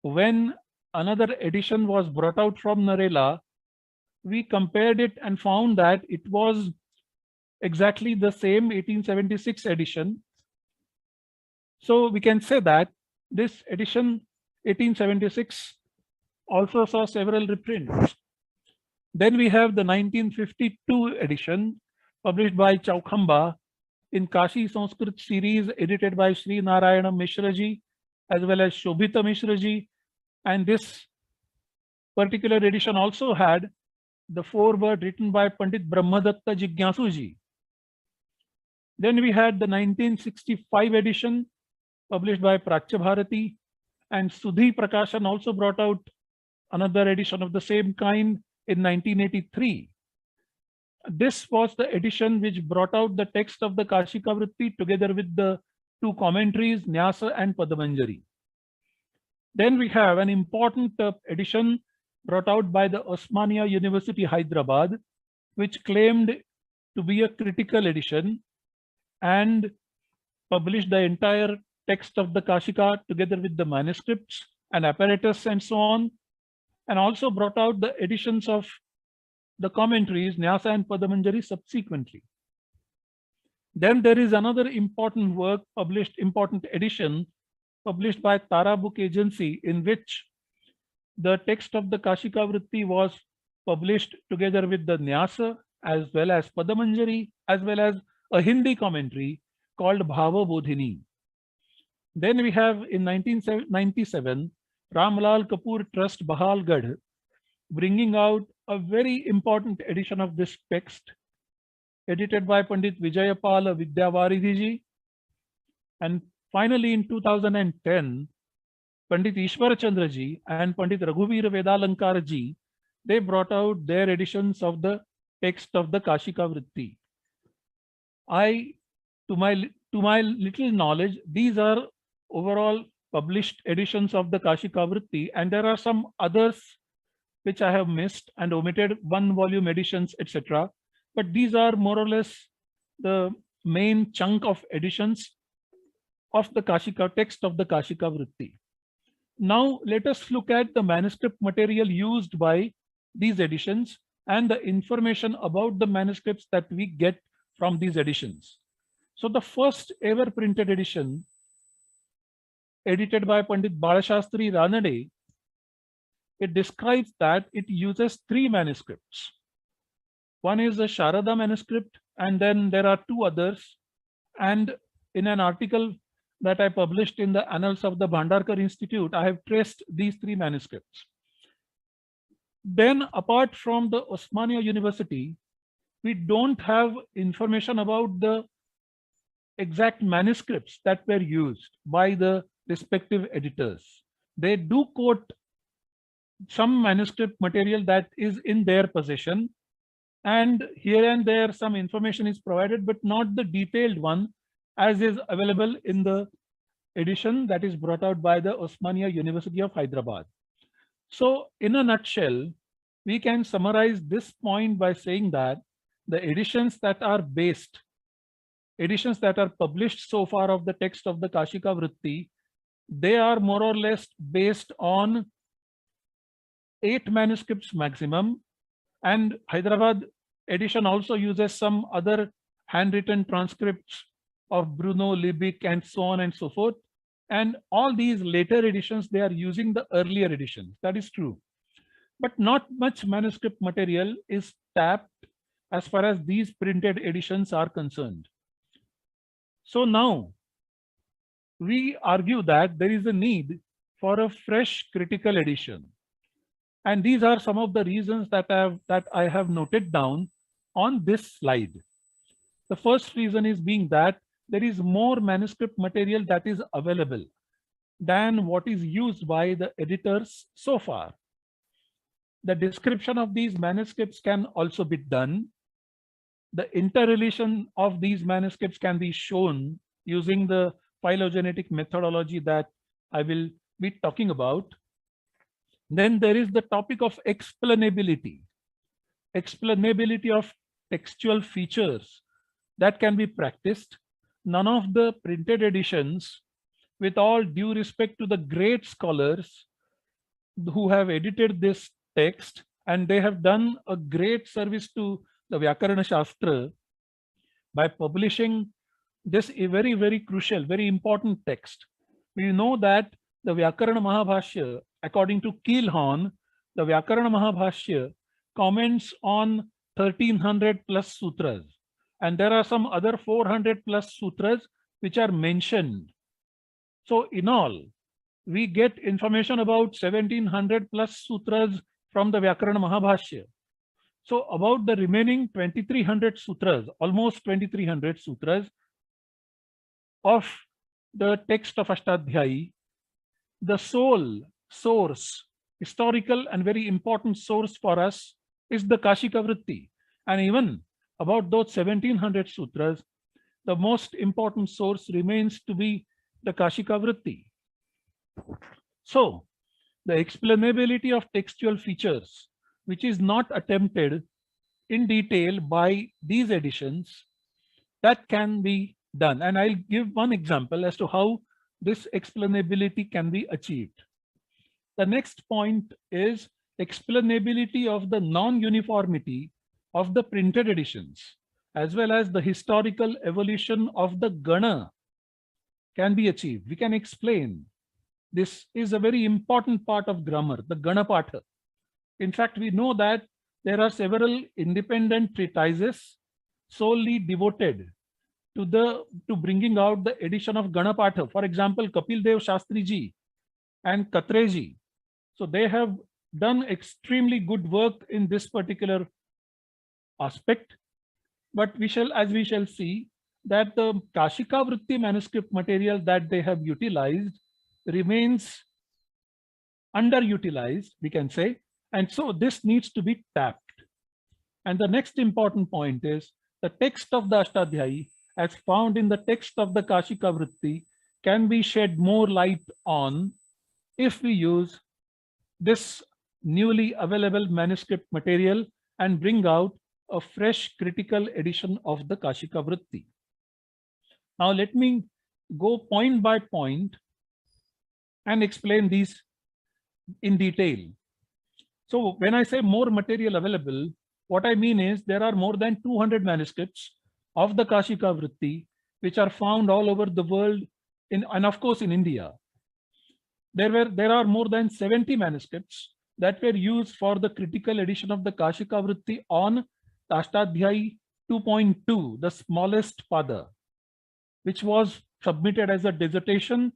when another edition was brought out from Narela, we compared it and found that it was exactly the same 1876 edition. So we can say that this edition 1876 also saw several reprints. Then we have the 1952 edition published by Chaukhamba in Kashi Sanskrit series, edited by Sri Narayana Mishraji as well as Shobhita Mishraji, and this particular edition also had the foreword written by Pandit Brahmadatta Jigyasuji. Then we had the 1965 edition published by Prachya Bharati, and Sudhi Prakashan also brought out another edition of the same kind in 1983. This was the edition which brought out the text of the Kashika Vritti together with the two commentaries, Nyasa and Padamanjari. Then we have an important edition brought out by the Osmania University, Hyderabad, which claimed to be a critical edition and published the entire text of the Kashika together with the manuscripts and apparatus and so on, and also brought out the editions of the commentaries, Nyasa and Padamanjari, subsequently. Then there is another important work important edition published by Tara Book Agency, in which the text of the Kashika Vritti was published together with the Nyasa as well as Padamanjari, as well as a Hindi commentary called Bhava Bodhini. Then we have in 1997, Ramlal Kapoor Trust, Bahalgarh, bringing out a very important edition of this text, edited by Pandit Vijayapala Vidyavaridhiji. And finally, in 2010, Pandit Ishwar Chandraji and Pandit Raghuvir Vedalankar ji, they brought out their editions of the text of the Kashika Vritti. To my little knowledge, these are overall published editions of the Kashika Vritti, and there are some others which I have missed and omitted, 1-volume editions, etc. But these are more or less the main chunk of editions of the Kashika text of the Kashika Vritti. Now let us look at the manuscript material used by these editions and the information about the manuscripts that we get from these editions. So the first ever printed edition, edited by Pandit Balashastri Ranade, it describes that it uses 3 manuscripts. One is the Sharada manuscript, and then there are 2 others. And in an article that I published in the Annals of the Bhandarkar Institute, I have traced these 3 manuscripts. Then, apart from the Osmania University, we don't have information about the exact manuscripts that were used by the respective editors. They do quote some manuscript material that is in their possession, and here and there some information is provided, but not the detailed one as is available in the edition that is brought out by the Osmania University of Hyderabad. So in a nutshell, we can summarize this point by saying that the editions that are published so far of the text of the Kashika Vritti, they are more or less based on 8 manuscripts maximum, and Hyderabad edition also uses some other handwritten transcripts of Bruno, Liebig, and so on and so forth. And all these later editions, they are using the earlier editions. That is true. But not much manuscript material is tapped as far as these printed editions are concerned. So now we argue that there is a need for a fresh critical edition. And these are some of the reasons that I have noted down on this slide. The first reason is being that there is more manuscript material that is available than what is used by the editors so far. The description of these manuscripts can also be done. The interrelation of these manuscripts can be shown using the phylogenetic methodology that I will be talking about. Then there is the topic of explainability. Explainability of textual features that can be practiced. None of the printed editions, with all due respect to the great scholars who have edited this text, and they have done a great service to the Vyākaraṇaśāstra by publishing this a very, very crucial, very important text. We know that the Vyakarana Mahabhashya, according to Keelhorn, the Vyakarana Mahabhashya comments on 1300 plus sutras, and there are some other 400 plus sutras which are mentioned. So in all, we get information about 1700 plus sutras from the Vyakarana Mahabhashya. So about the remaining 2300 sutras, almost 2300 sutras of the text of Ashtadhyayi, the sole source, historical and very important source for us is the Kashika Vritti. And even about those 1700 sutras, the most important source remains to be the Kashika Vritti. So the explainability of textual features, which is not attempted in detail by these editions, that can be done. And I'll give one example as to how this explainability can be achieved. The next point is explainability of the non-uniformity of the printed editions, as well as the historical evolution of the Gana can be achieved. We can explain. This is a very important part of grammar, the Gana Patha. In fact, we know that there are several independent treatises solely devoted to bringing out the edition of Gana Patha. For example, Kapil Dev Shastri ji and Katre ji. So they have done extremely good work in this particular aspect. But we shall, as we shall see, that the Kashika Vritti manuscript material that they have utilized remains underutilized, we can say. And so this needs to be tapped. And the next important point is the text of the Ashtadhyayi as found in the text of the Kashika Vritti can be shed more light on if we use this newly available manuscript material and bring out a fresh critical edition of the Kashika Vritti. Now let me go point by point and explain these in detail. So when I say more material available, what I mean is there are more than 200 manuscripts of the Kashika Vritti which are found all over the world and of course in India. There are more than 70 manuscripts that were used for the critical edition of the Kashika Vritti on Ashtadhyayi 2.2, the smallest pada, which was submitted as a dissertation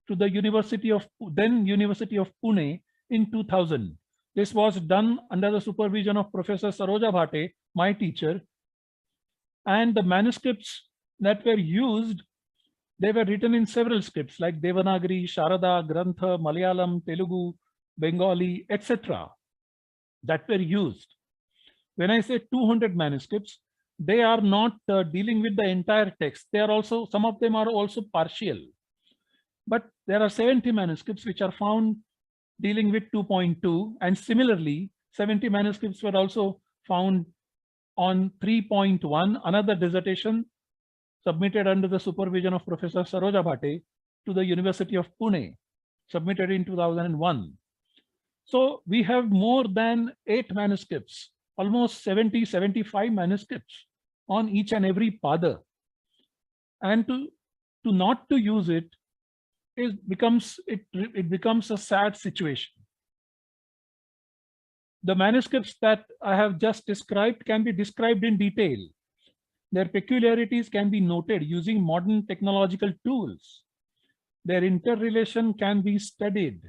to the University of Pune in 2000. This was done under the supervision of Professor Saroja Bhate, my teacher, and the manuscripts that were used, they were written in several scripts like Devanagari, Sharada, Grantha, Malayalam, Telugu, Bengali, etc. that were used. When I say 200 manuscripts, they are not dealing with the entire text. They are also, some of them are also partial. But there are 70 manuscripts which are found dealing with 2.2, and similarly 70 manuscripts were also found on 3.1, another dissertation submitted under the supervision of Professor Saroja Bhate to the University of Pune, submitted in 2001. So we have more than 8 manuscripts, almost 75 manuscripts on each and every pada. And to not to use it, it becomes a sad situation. The manuscripts that I have just described can be described in detail. Their peculiarities can be noted using modern technological tools. Their interrelation can be studied,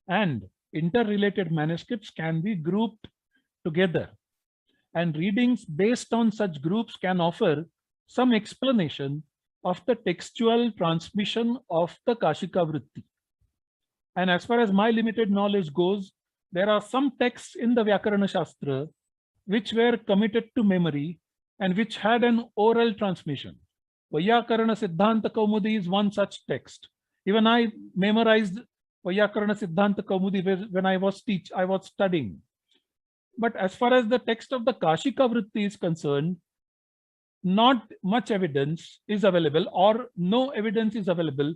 and interrelated manuscripts can be grouped together. And readings based on such groups can offer some explanation of the textual transmission of the Kashika Vritti. And as far as my limited knowledge goes, there are some texts in the Vyākaraṇaśāstra which were committed to memory and which had an oral transmission. Vyākarana Siddhanta Kaumudi is one such text. Even I memorized Vyākarana Siddhanta Kaumudi when I was studying. But as far as the text of the Kashika Vritti is concerned, not much evidence is available, or no evidence is available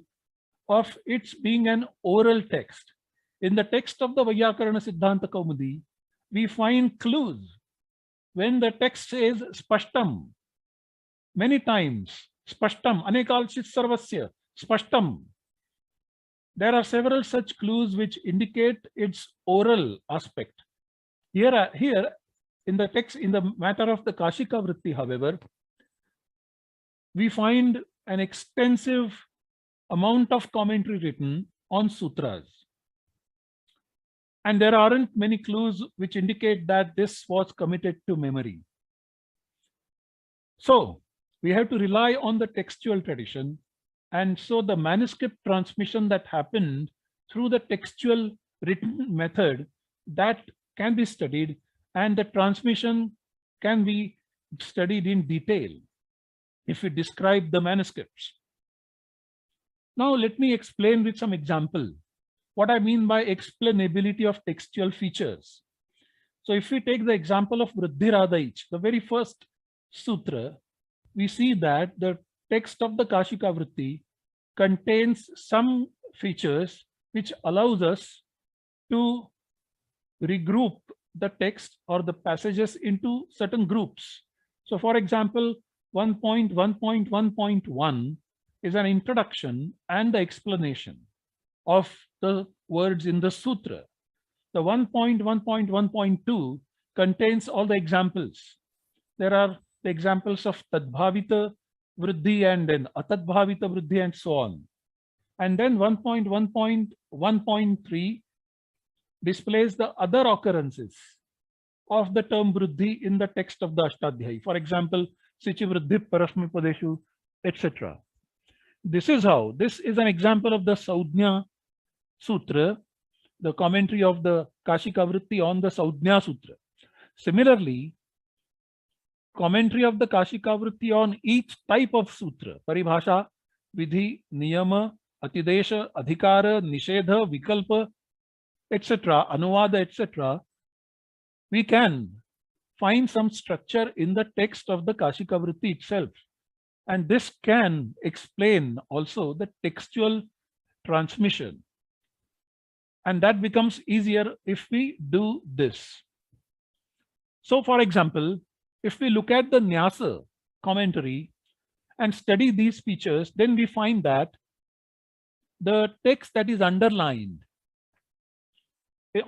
of its being an oral text. In the text of the Vyākarana Siddhanta Kaumudi, we find clues. When the text says Spashtam, many times, Spashtam, Anekalshit Sarvasya, Spashtam, there are several such clues which indicate its oral aspect. Here in the text, in the matter of the Kashika Vritti, however, we find an extensive amount of commentary written on sutras. And there aren't many clues which indicate that this was committed to memory. So we have to rely on the textual tradition. And so the manuscript transmission that happened through the textual written method, that can be studied, and the transmission can be studied in detail if we describe the manuscripts. Now let me explain with some example what I mean by explainability of textual features. So if we take the example of Vriddhiradaic, the very first sutra, we see that the text of the Kashika Vritti contains some features which allows us to regroup the text or the passages into certain groups. So for example, 1.1.1.1 is an introduction and the explanation of the words in the sutra. The 1.1.1.2 contains all the examples. There are the examples of Tadbhavita Vriddhi and then Atadbhavita Vriddhi and so on. And then 1.1.1.3 displays the other occurrences of the term Vriddhi in the text of the Ashtadhyayi. For example, Sichi Vriddhi Parasmi Padeshu, etc. This is an example of the Saudhnya Sutra, the commentary of the Kashika Vritti on the Saudhnya Sutra. Similarly, commentary of the Kashika Vritti on each type of sutra, Paribhasha, Vidhi, Niyama, Atidesha, Adhikara, Nishedha, Vikalpa, etc., Anuvada, etc., we can find some structure in the text of the Kashika Vritti itself. And this can explain also the textual transmission. And that becomes easier if we do this. So, for example, if we look at the Nyasa commentary and study these features, then we find that the text that is underlined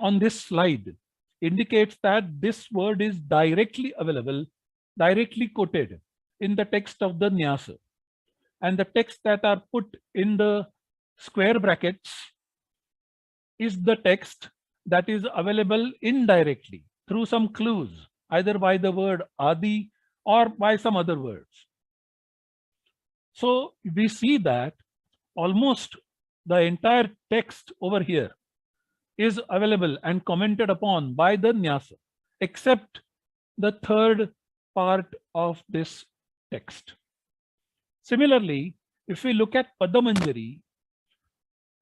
on this slide indicates that this word is directly available, directly quoted in the text of the Nyasa. And the text that are put in the square brackets is the text that is available indirectly through some clues, either by the word Adi or by some other words. So we see that almost the entire text over here is available and commented upon by the Nyasa, except the third part of this text. Similarly, if we look at Padamanjari,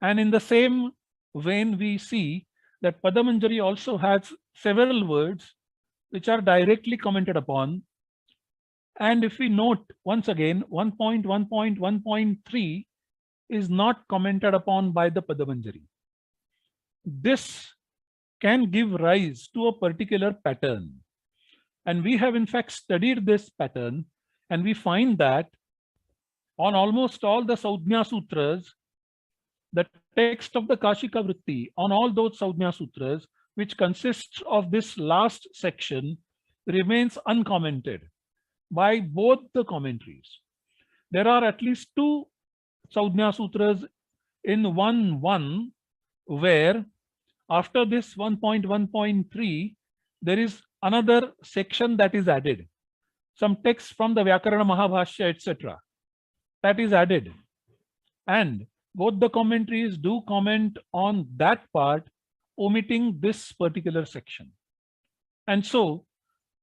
and in the same vein we see that Padamanjari also has several words which are directly commented upon. And if we note once again, 1.1.1.3 is not commented upon by the Padamanjari. This can give rise to a particular pattern. And we have in fact studied this pattern, and we find that on almost all the Saudhya Sutras, the text of the Kashika Vritti on all those Saudhya Sutras, which consists of this last section, remains uncommented by both the commentaries. There are at least two Saudhya Sutras in 1.1 where after this 1.1.3, there is another section that is added. Some text from the Vyākarana Mahabhashya, etc. that is added. And both the commentaries do comment on that part, omitting this particular section. And so,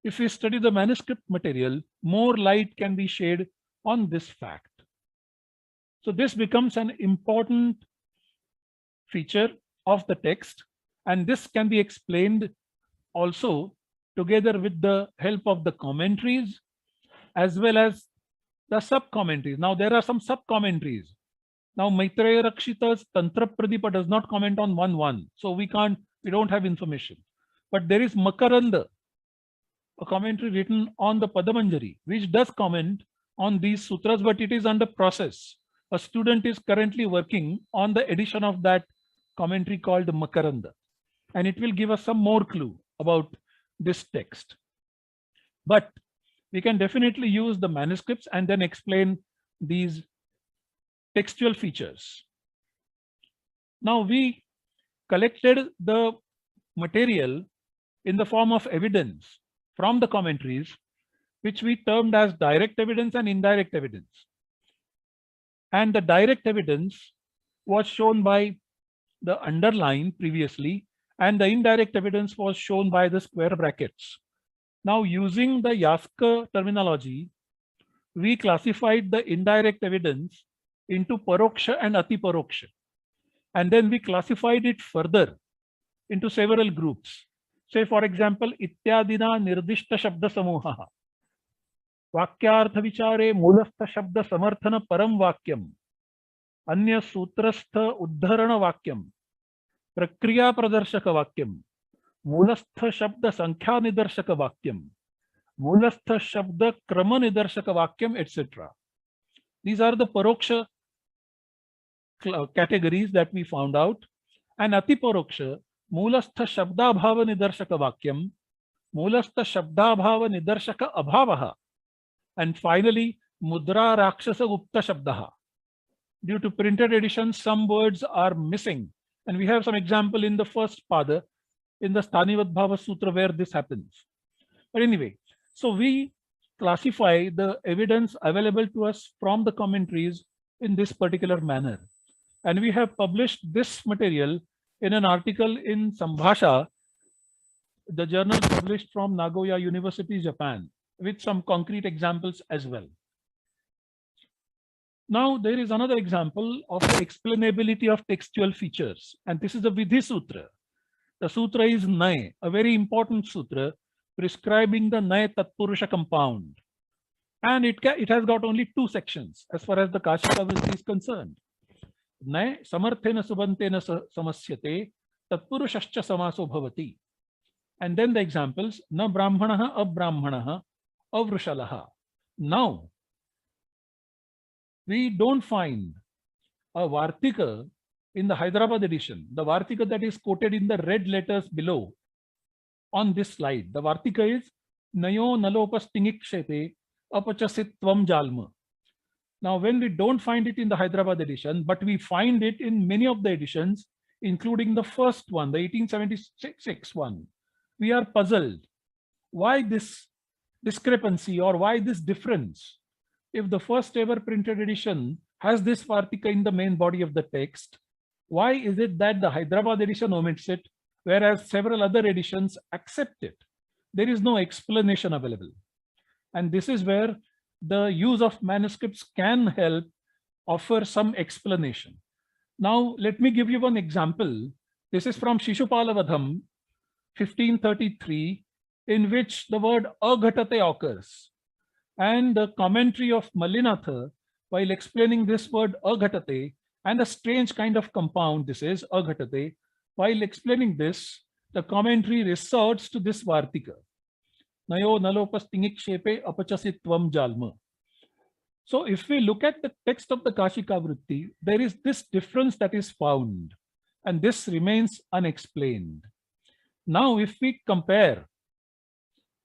if we study the manuscript material, more light can be shed on this fact. So this becomes an important feature of the text, and this can be explained also together with the help of the commentaries as well as the sub-commentaries. Now there are some sub-commentaries. Now Maitreya Rakshita's Tantra Pradipa does not comment on 1.1, so we don't have information. But there is Makaranda, a commentary written on the Padamanjari, which does comment on these sutras, but it is under process. A student is currently working on the edition of that commentary called Makaranda, and it will give us some more clue about this text. But we can definitely use the manuscripts and then explain these textual features. Now we collected the material in the form of evidence from the commentaries, which we termed as direct evidence and indirect evidence. And the direct evidence was shown by the underline previously, and the indirect evidence was shown by the square brackets. Now, using the Yaska terminology, we classified the indirect evidence into Paroksha and Atiparoksha. And then we classified it further into several groups. Say, for example, Ityadina Nirdishta Shabda Samuhaha. Vakyartha Vichare Mulastha Shabda Samarthana Param Vakyam. Anya Sutrastha Uddharana Vakyam. Prakriya Pradarshaka Vakyam. Mulastha Shabda Sankhya Nidarshaka Vakyam. Mulastha Shabda Krama Nidarshaka Vakyam, etc. These are the Paroksha categories that we found out. And Atiparoksha, Mulastha Shabda Bhava Nidarshaka Vakyam, Mulastha Shabda Bhava Nidarshaka Abhavaha, and finally Mudra Rakshasa Gupta Shabdaha. Due to printed editions, some words are missing. And we have some example in the first pada, in the Sthanivadbhava Sutra, where this happens. But anyway, so we classify the evidence available to us from the commentaries in this particular manner. And we have published this material in an article in Sambhasha, the journal published from Nagoya University, Japan, with some concrete examples as well. Now, there is another example of the explainability of textual features, and this is the Vidhi Sutra. The sutra is Nay, a very important sutra prescribing the Nay Tatpurusha compound. And it has got only 2 sections as far as the Kashika Vritti is concerned. Nay samarthena subantena samasyate tatpurushascha samaso bhavati. And then the examples, na brahmanaha abrahmanaha avrushalaha. Now, we don't find a Vartika in the Hyderabad edition, the Vartika that is quoted in the red letters below on this slide. The Vartika is Nayo nalopas tingikshete apachasitvam jalma. Now, when we don't find it in the Hyderabad edition, but we find it in many of the editions, including the first one, the 1876 one, we are puzzled. Why this discrepancy, or why this difference? If the first ever printed edition has this Vartika in the main body of the text, why is it that the Hyderabad edition omits it, whereas several other editions accept it? There is no explanation available. And this is where the use of manuscripts can help offer some explanation. Now, let me give you one example. This is from Shishupala-vadham, 1533, in which the word aghatate occurs. And the commentary of Mallinatha, while explaining this word aghatate, and a strange kind of compound this is, aghatate, while explaining this, the commentary resorts to this Vartika. Nayo nalopas tingikshepe apachasitvam jalma. So if we look at the text of the Kashika Vritti, there is this difference that is found, and this remains unexplained. Now, if we compare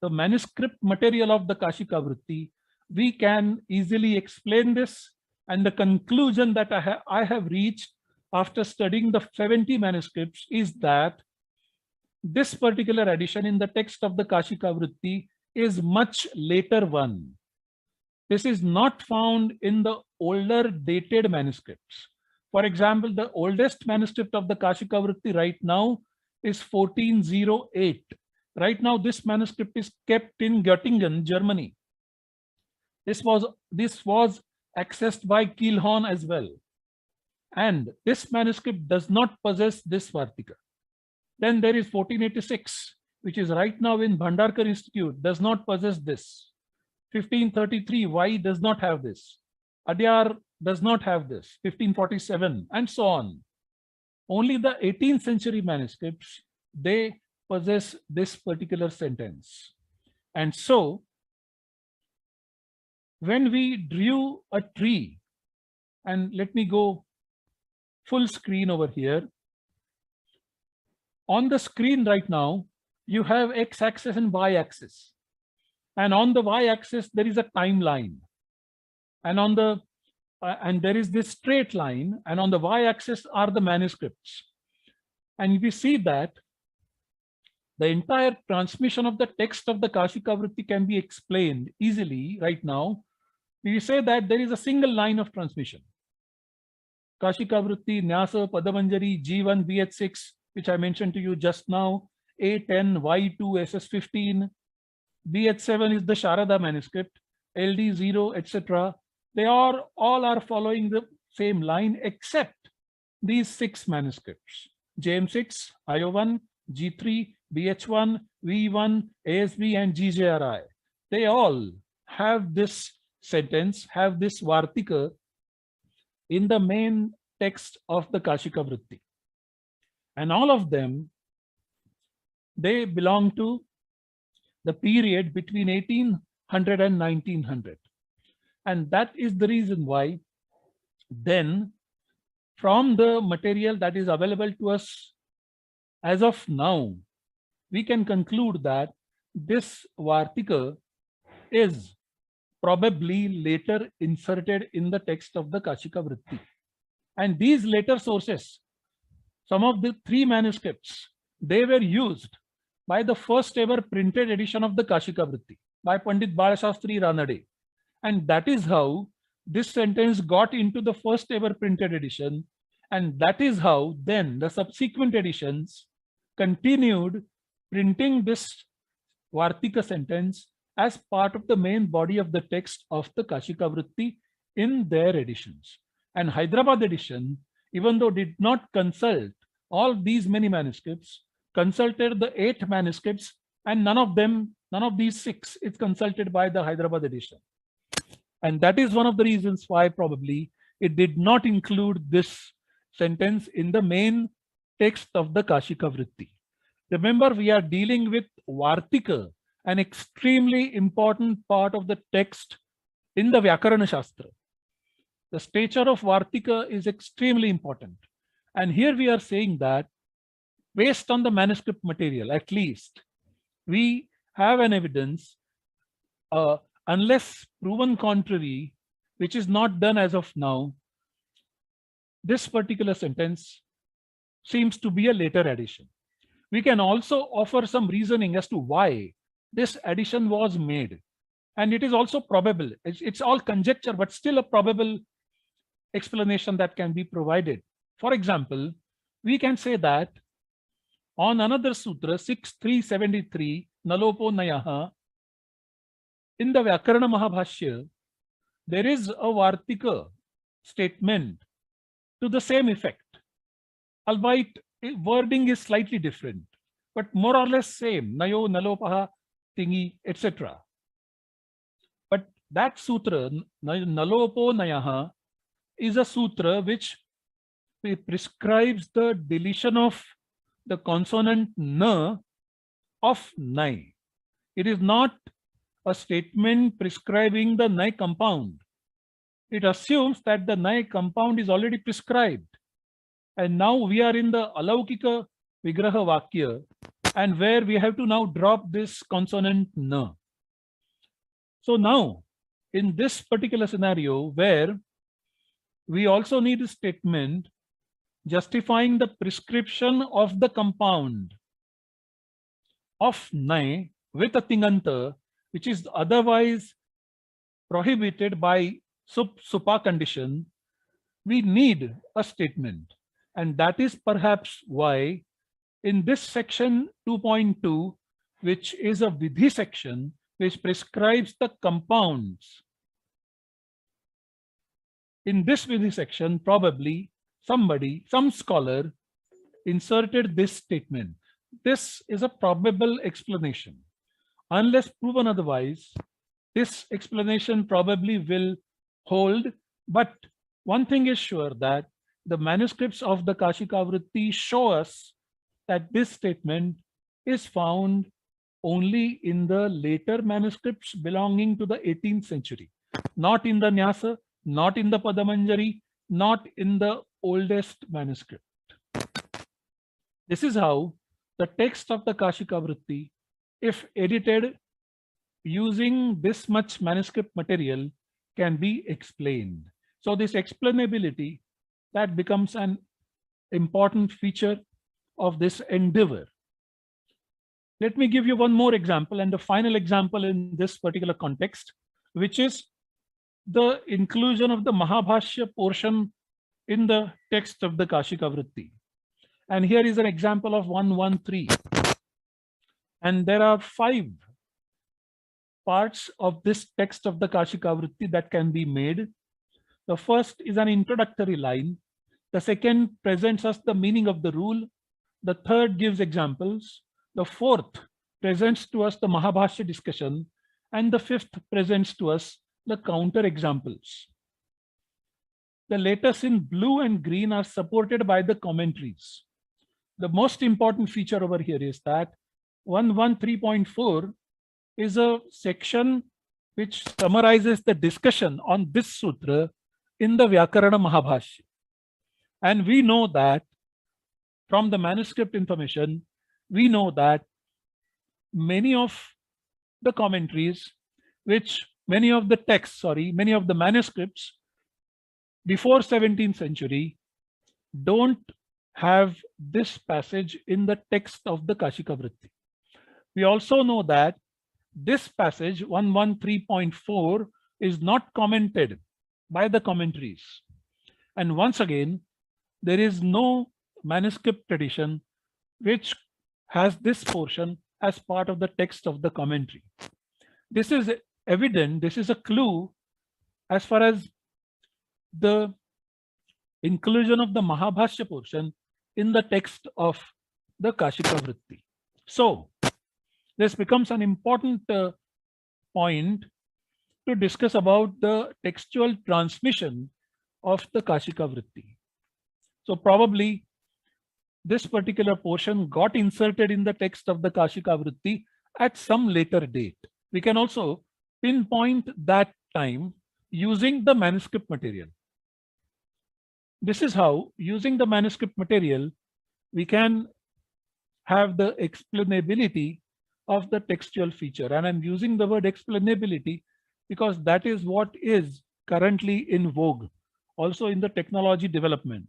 the manuscript material of the Kashika Vritti, we can easily explain this, and the conclusion that I have reached after studying the 70 manuscripts is that this particular addition in the text of the Kashika Vritti is much later one. This is not found in the older dated manuscripts. For example, the oldest manuscript of the Kashika Vritti right now is 1408. Right now, this manuscript is kept in Göttingen, Germany. This was accessed by Kielhorn as well. And this manuscript does not possess this Vartika. Then there is 1486, which is right now in Bhandarkar Institute, does not possess this. 1533, Y does not have this. Adyar does not have this. 1547, and so on. Only the 18th century manuscripts, they possess this particular sentence. And so, when we drew a tree, and let me go full screen over here. On the screen right now, you have x-axis and y-axis. And on the y-axis, there is a timeline. And on the and there is this straight line, and on the y-axis are the manuscripts. And we see that the entire transmission of the text of the Kashika Vritti can be explained easily right now. We say that there is a single line of transmission. Kashika Vritti, Nyasa, Padamanjari, G1, BH6, which I mentioned to you just now, A10, Y2, SS15, BH7 is the Sharada manuscript, LD0, etc. They are all are following the same line except these 6 manuscripts: JM6, IO1, G3, BH1, V1, ASB, and GJRI. They all have this sentence, have this Vartika in the main text of the Kashika Vritti. And all of them, they belong to the period between 1800 and 1900. And that is the reason why then, from the material that is available to us as of now, we can conclude that this Vartika is probably later inserted in the text of the Kashika Vritti. And these later sources, some of the 3 manuscripts, they were used by the first ever printed edition of the Kashika Vritti by Pandit Balashastri Ranade. And that is how this sentence got into the first ever printed edition. And that is how then the subsequent editions continued printing this Vartika sentence as part of the main body of the text of the Kashika Vritti in their editions. And Hyderabad edition, even though did not consult all these many manuscripts, consulted the 8 manuscripts, and none of these 6 is consulted by the Hyderabad edition. And that is one of the reasons why probably it did not include this sentence in the main text of the Kashika Vritti. Remember, we are dealing with Vartika, an extremely important part of the text in the Vyākaraṇaśāstra. The stature of Vartika is extremely important. And here we are saying that based on the manuscript material, at least, we have an evidence, unless proven contrary, which is not done as of now, this particular sentence seems to be a later addition. We can also offer some reasoning as to why this addition was made. And it is also probable. It's all conjecture, but still a probable explanation that can be provided. For example, we can say that on another sutra, 6373, Nalopo Nayaha, in the Vyakarana Mahabhashya, there is a Vartika statement to the same effect, albeit wording is slightly different, but more or less same, Nayo, Nalopaha, Tingi, etc. But that sutra, Nalopo Nayaha, is a sutra which prescribes the deletion of the consonant na of nai. It is not a statement prescribing the nai compound. It assumes that the nai compound is already prescribed. And now we are in the alaukika vigraha vakya, and where we have to now drop this consonant na. So now, in this particular scenario, where we also need a statement justifying the prescription of the compound of nai with a tinganta, which is otherwise prohibited by supa condition, we need a statement. And that is perhaps why in this section 2.2, which is a vidhi section, which prescribes the compounds, in this vidhi section, probably some scholar inserted this statement. This is a probable explanation. Unless proven otherwise, this explanation probably will hold. But one thing is sure, that the manuscripts of the Kashika Vritti show us that this statement is found only in the later manuscripts belonging to the 18th century, not in the Nyasa, not in the Padamanjari, not in the oldest manuscript. This is how the text of the Kashika Vritti, if edited using this much manuscript material, can be explained. So this explainability, that becomes an important feature of this endeavor. Let me give you one more example, and the final example in this particular context, which is the inclusion of the Mahabhashya portion in the text of the Kashika Vritti. And here is an example of 113. And there are 5 parts of this text of the Kashika Vritti that can be made. The first is an introductory line. The second presents us the meaning of the rule. The third gives examples. The fourth presents to us the Mahabhashya discussion. And the fifth presents to us the counter examples. The letters in blue and green are supported by the commentaries. The most important feature over here is that 113.4 is a section which summarizes the discussion on this sutra in the Vyakarana Mahabhashya. And we know that from the manuscript information, we know that many of the commentaries, many of the manuscripts before 17th century don't have this passage in the text of the Kashika Vritti. We also know that this passage 113.4 is not commented by the commentaries. And once again, there is no manuscript tradition which has this portion as part of the text of the commentary. this is evident, this is a clue as far as the inclusion of the Mahabhashya portion in the text of the Kashika Vritti. So this becomes an important point to discuss about the textual transmission of the Kashika Vritti. So probably this particular portion got inserted in the text of the Kashika Vritti at some later date. We can also pinpoint that time using the manuscript material. This is how, using the manuscript material, we can have the explainability of the textual feature. And I'm using the word explainability because that is what is currently in vogue, also in the technology development.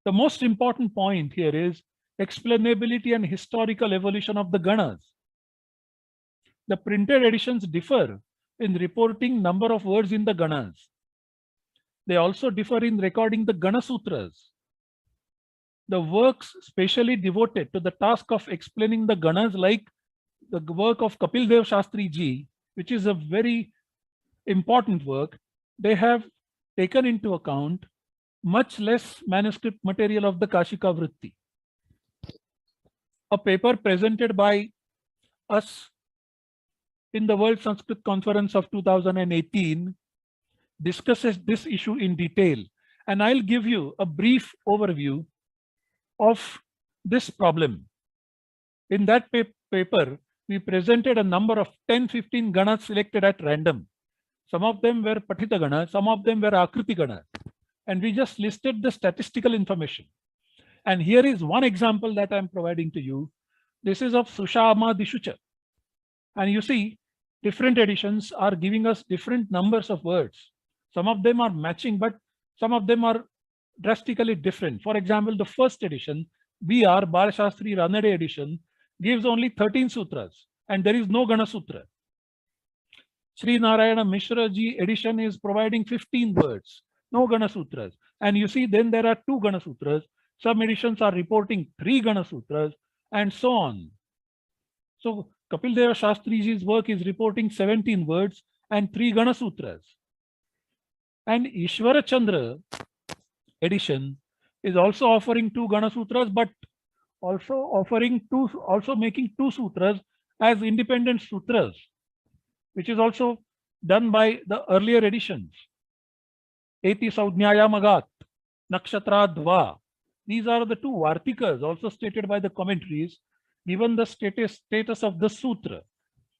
The most important point here is explainability and historical evolution of the Ganas. The printed editions differ in reporting number of words in the Ganas. They also differ in recording the Gana Sutras. The works specially devoted to the task of explaining the Ganas, like the work of Kapildev Shastri ji, which is a very important work, they have taken into account much less manuscript material of the Kashika Vritti. A paper presented by us in the World Sanskrit Conference of 2018 discusses this issue in detail, and I'll give you a brief overview of this problem. In that paper, we presented a number of 10-15 Ganas selected at random. Some of them were Pathita Ganas, some of them were Akriti Ganas, and we just listed the statistical information. And here is one example that I'm providing to you. This is of Sushama Dishucha. And you see, different editions are giving us different numbers of words. Some of them are matching, but some of them are drastically different. For example, the first edition, BR Balashastri Ranade edition, gives only 13 sutras, and there is no Gana Sutra. Sri Narayana Mishra ji edition is providing 15 words, no Gana Sutras. And you see, then there are 2 Gana Sutras. Some editions are reporting 3 Gana Sutras, and so on. So Kapildeva Shastri ji's work is reporting 17 words and 3 Gana Sutras. And Ishwara Chandra edition is also offering 2 Gana Sutras, but also making 2 sutras as independent sutras, which is also done by the earlier editions. Eti Saudnyaya Magat, Nakshatra Dva. These are the 2 Vartikas also stated by the commentaries, given the status of the sutra.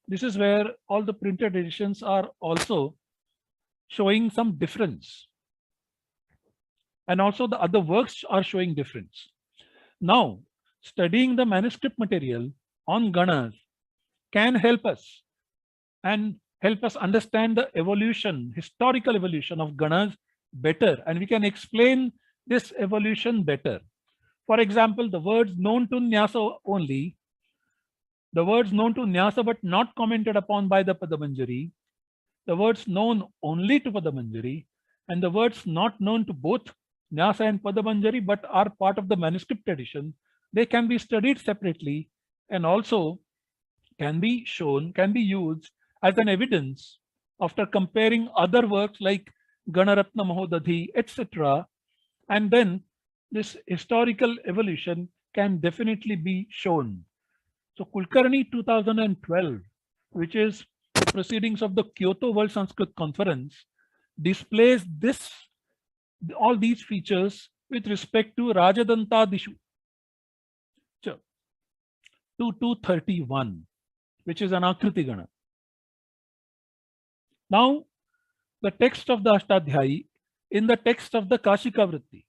This is where all the printed editions are also showing some difference. And also the other works are showing difference. Now, studying the manuscript material on Ganas can help us and help us understand the evolution, historical evolution of Ganas better, and we can explain this evolution better. For example, the words known to Nyasa only, the words known to Nyasa but not commented upon by the Padamanjari, the words known only to Padamanjari, and the words not known to both Nyasa and Padamanjari but are part of the manuscript edition, they can be studied separately and also can be used as an evidence after comparing other works like Ganaratna Mahodadhi, etc. And then this historical evolution can definitely be shown. So Kulkarni 2012, which is the proceedings of the Kyoto World Sanskrit Conference, displays all these features with respect to Rajadanta Dishu 2231, which is an Akriti Gana. Now, the text of the Ashtadhyayi in the text of the Kashika Vritti,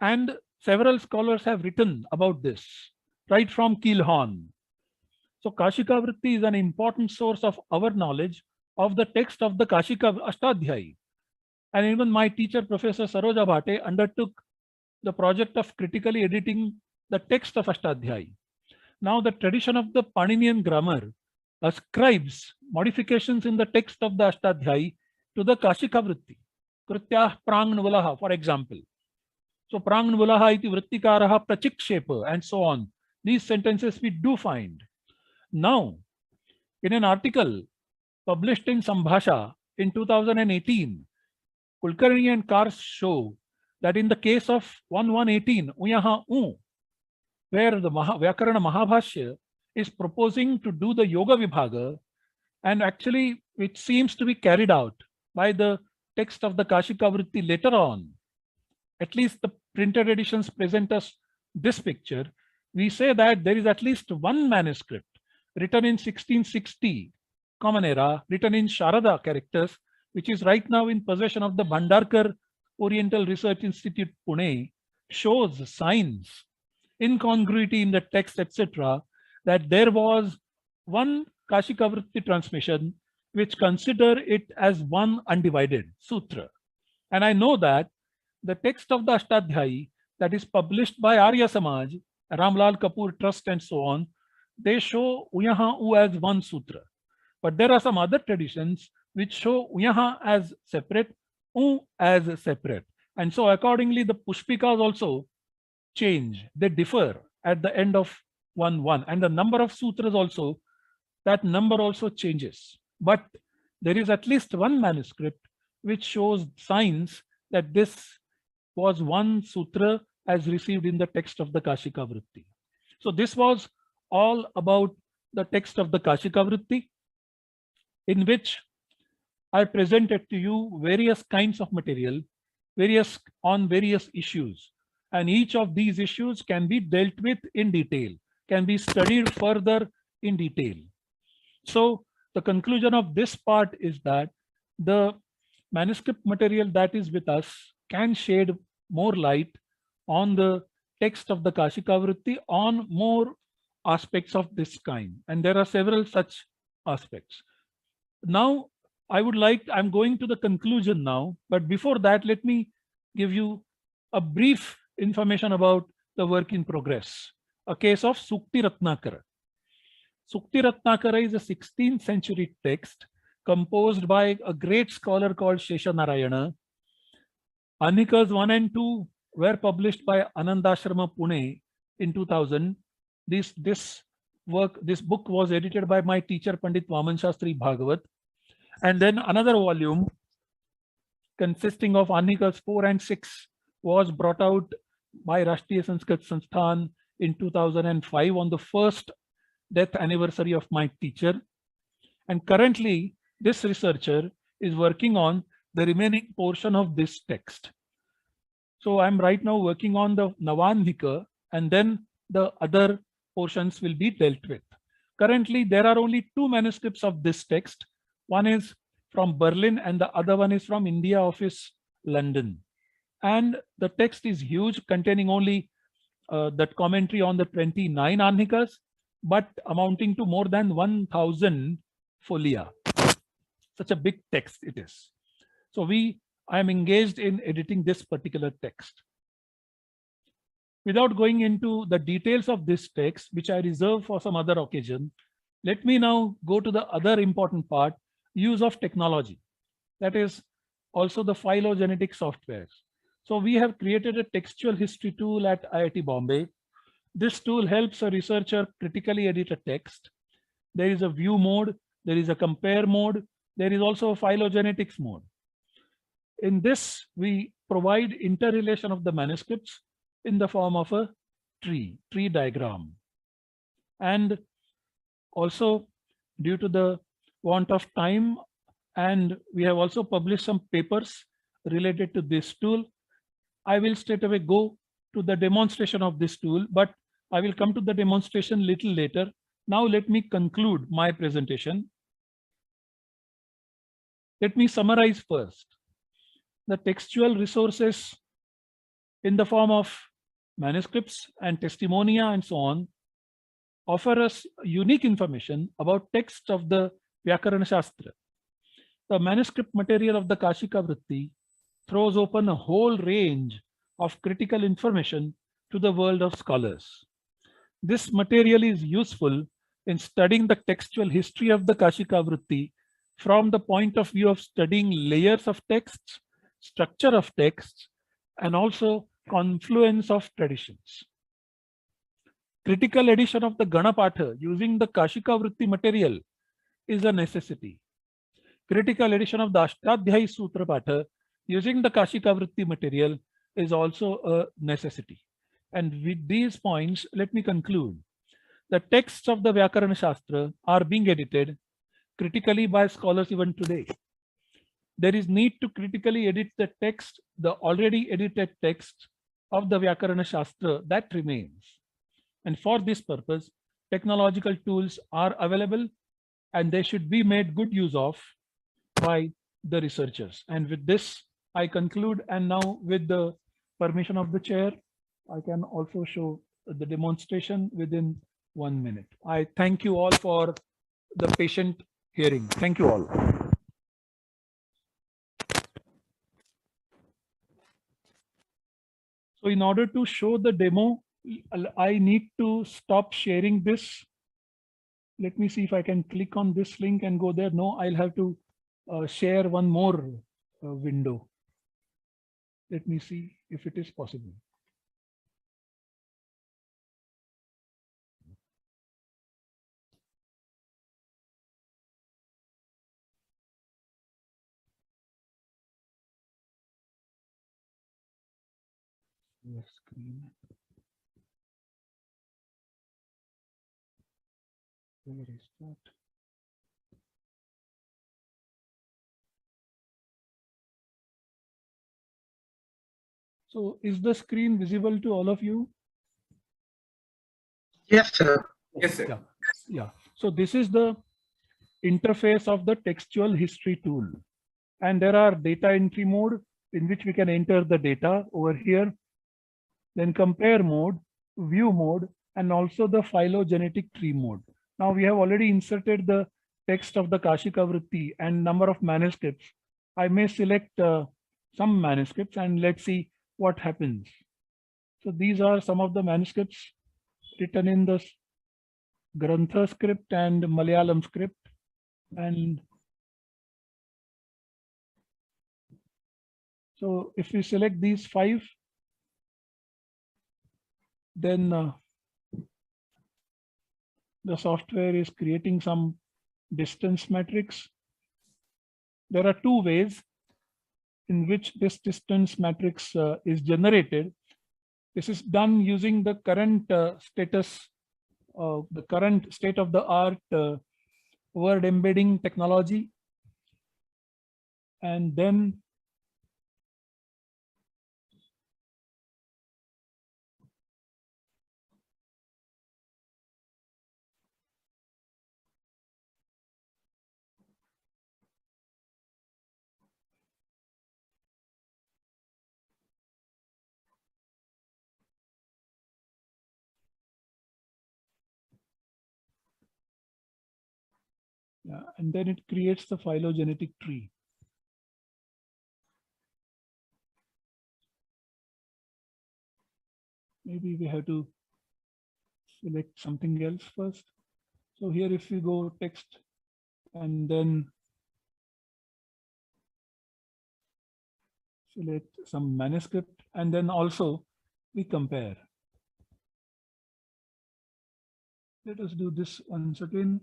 and several scholars have written about this, right from Keelhorn. So Kashika Vritti is an important source of our knowledge of the text of the Kashika Ashtadhyayi. And even my teacher, Professor Saroja Bhate, undertook the project of critically editing the text of Ashtadhyayi. Now, the tradition of the Paninian grammar ascribes modifications in the text of the Ashtadhyayi to the Kashika Vritti. Krityah Prangnvulaha, for example. So Prangnvulaha iti Vrittikaraha Prachikshepa, and so on. These sentences we do find. Now, In an article published in Sambhasha in 2018, Kulkarni and Kars show that in the case of 1118, Uyaha U, where the Vyakarana Mahabhashya is proposing to do the Yoga Vibhaga, and actually which seems to be carried out by the text of the Kashika Vritti later on, at least the printed editions present us this picture, we say that there is at least one manuscript written in 1660, Common Era, written in Sharada characters, which is right now in possession of the Bhandarkar Oriental Research Institute, Pune, shows signs, incongruity in the text, etc., that there was one Kashika Vritti transmission which consider it as one undivided sutra. And I know that the text of the Ashtadhyayi that is published by Arya Samaj, Ramlal Kapoor Trust and so on, they show Uyaha U as one sutra. But there are some other traditions which show Uyaha as separate, U as separate. And so accordingly, the Pushpikas also change. They differ at the end of 1-1. And the number of sutras also, that number also changes. But there is at least one manuscript which shows signs that this was one sutra as received in the text of the Kashika Vritti. So this was all about the text of the Kashika Vritti, in which I presented to you various kinds of material, on various issues. And each of these issues can be dealt with in detail, can be studied further in detail. So the conclusion of this part is that the manuscript material that is with us can shed more light on the text of the Kashika Vritti on more aspects of this kind. And there are several such aspects. Now, I'm going to the conclusion now, but before that, let me give you a brief information about the work in progress, a case of Sukti Ratnakara. Sukti Ratnakara is a 16th century text composed by a great scholar called Sheshanarayana. Anhikas 1 and 2 were published by Anandashrama Pune in 2000. This book was edited by my teacher Pandit Vaman Shastri Bhagavat. And then another volume consisting of Anhikas 4 and 6 was brought out by Rashtriya Sanskrit Sansthan in 2005 on the first death anniversary of my teacher. And currently, this researcher is working on the remaining portion of this text. So I'm right now working on the Navanhika, and then the other portions will be dealt with. Currently, there are only 2 manuscripts of this text. One is from Berlin and the other one is from India Office, London. And the text is huge, containing only that commentary on the 29 Anhikas, but amounting to more than 1,000 folia. Such a big text it is. So I am engaged in editing this particular text. Without going into the details of this text, which I reserve for some other occasion, let me now go to the other important part, use of technology. That is also the phylogenetic softwares. So we have created a textual history tool at IIT Bombay. This tool helps a researcher critically edit a text. There is a view mode, there is a compare mode, there is also a phylogenetics mode. In this, we provide interrelation of the manuscripts in the form of a tree diagram. And also, due to the want of time, and we have also published some papers related to this tool, I will straight away go to the demonstration of this tool, but I will come to the demonstration little later. Now let me conclude my presentation. Let me summarize first. The textual resources in the form of manuscripts and testimonia and so on offer us unique information about texts of the Vyākaraṇaśāstra. The manuscript material of the Kashika Vritti throws open a whole range of critical information to the world of scholars. This material is useful in studying the textual history of the Kashika Vritti from the point of view of studying layers of texts, structure of texts, and also confluence of traditions. Critical edition of the Ganapatha using the Kashika Vritti material is a necessity. Critical edition of the Ashtadhyayi Sutra Patha using the Kashika Vritti material is also a necessity. And with these points, let me conclude. The texts of the Vyākaraṇaśāstra are being edited critically by scholars even today. There is need to critically edit the text, the already edited text of the Vyākaraṇaśāstra that remains. And for this purpose, technological tools are available and they should be made good use of by the researchers. And with this, I conclude, and now with the permission of the chair, I can also show the demonstration within 1 minute. I thank you all for the patient hearing. Thank you all. So in order to show the demo, I need to stop sharing this. Let me see if I can click on this link and go there. No, I'll have to share one more window. Let me see if it is possible. Your screen. Where is that? So is the screen visible to all of you? Yes, sir. Yes, sir. Yeah. Yeah. So this is the interface of the textual history tool. And there are data entry mode in which we can enter the data over here. Then compare mode, view mode, and also the phylogenetic tree mode. Now we have already inserted the text of the Kashika Vritti and number of manuscripts. I may select some manuscripts and let's see what happens. So these are some of the manuscripts written in the Grantha script and Malayalam script. And so if we select these 5, then the software is creating some distance matrix. There are 2 ways in which this distance matrix is generated. This is done using the current status, the current state of the art word embedding technology. And then and then it creates the phylogenetic tree. Maybe we have to select something else first. So here, if we go text and then select some manuscript, and then also we compare. Let us do this once again.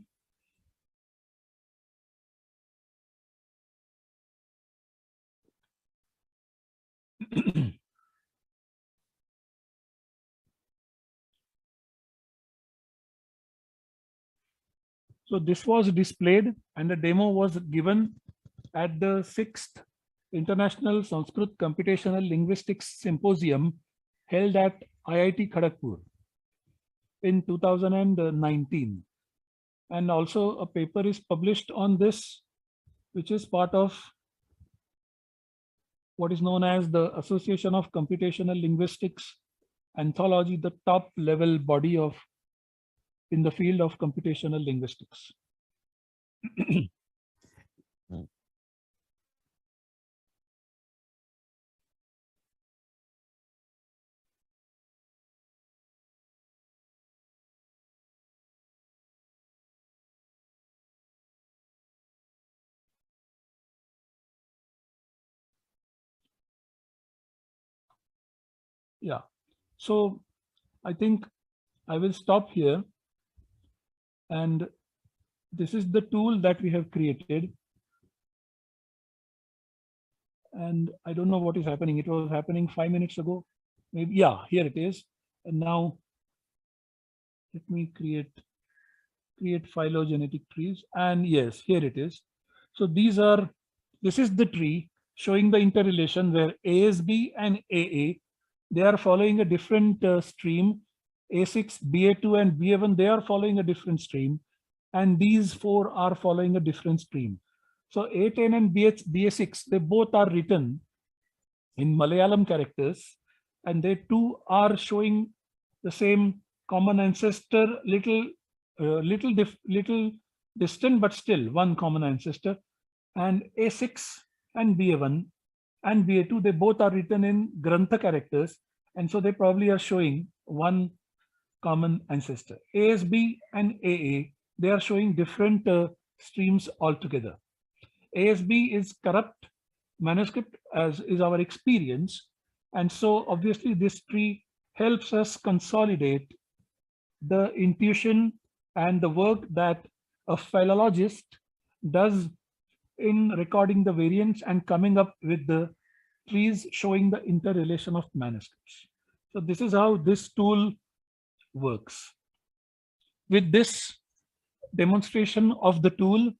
So this was displayed and the demo was given at the 6th International Sanskrit Computational Linguistics Symposium held at IIT Kharagpur in 2019. And also a paper is published on this, which is part of what is known as the Association of Computational Linguistics Anthology, the top level body of in the field of computational linguistics. Yeah, so I think I will stop here, and this is the tool that we have created. And I don't know what is happening. It was happening 5 minutes ago. Maybe, yeah, here it is. And now let me create phylogenetic trees. And yes, here it is. So this is the tree showing the interrelation where ASB and AA, they are following a different stream. A6, BA2 and BA1, they are following a different stream. And these four are following a different stream. So A10 and BA6, they both are written in Malayalam characters, and they too are showing the same common ancestor, little distant, but still one common ancestor. And A6 and BA1 and BA2, they both are written in Grantha characters, and so they probably are showing one common ancestor. ASB and AA, they are showing different streams altogether. ASB is corrupt manuscript, as is our experience, and so obviously this tree helps us consolidate the intuition and the work that a philologist does in recording the variants and coming up with the trees showing the interrelation of manuscripts. So this is how this tool works. With this demonstration of the tool,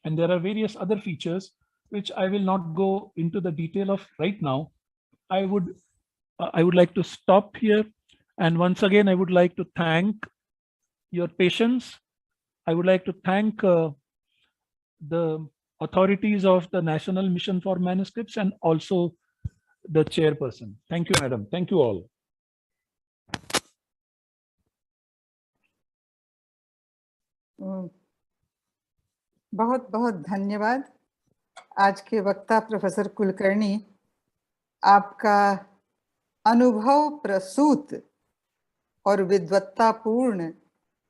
and there are various other features which I will not go into the detail of right now, I would like to stop here. And once again, I would like to thank your patience. I would like to thank the authorities of the National Mission for Manuscripts and also the chairperson. Thank you, madam. Thank you all. बहुत बहुत धन्यवाद। आज के वक्ता professor Kulkarni, आपका अनुभव प्रसूत और विद्वत्तापूर्ण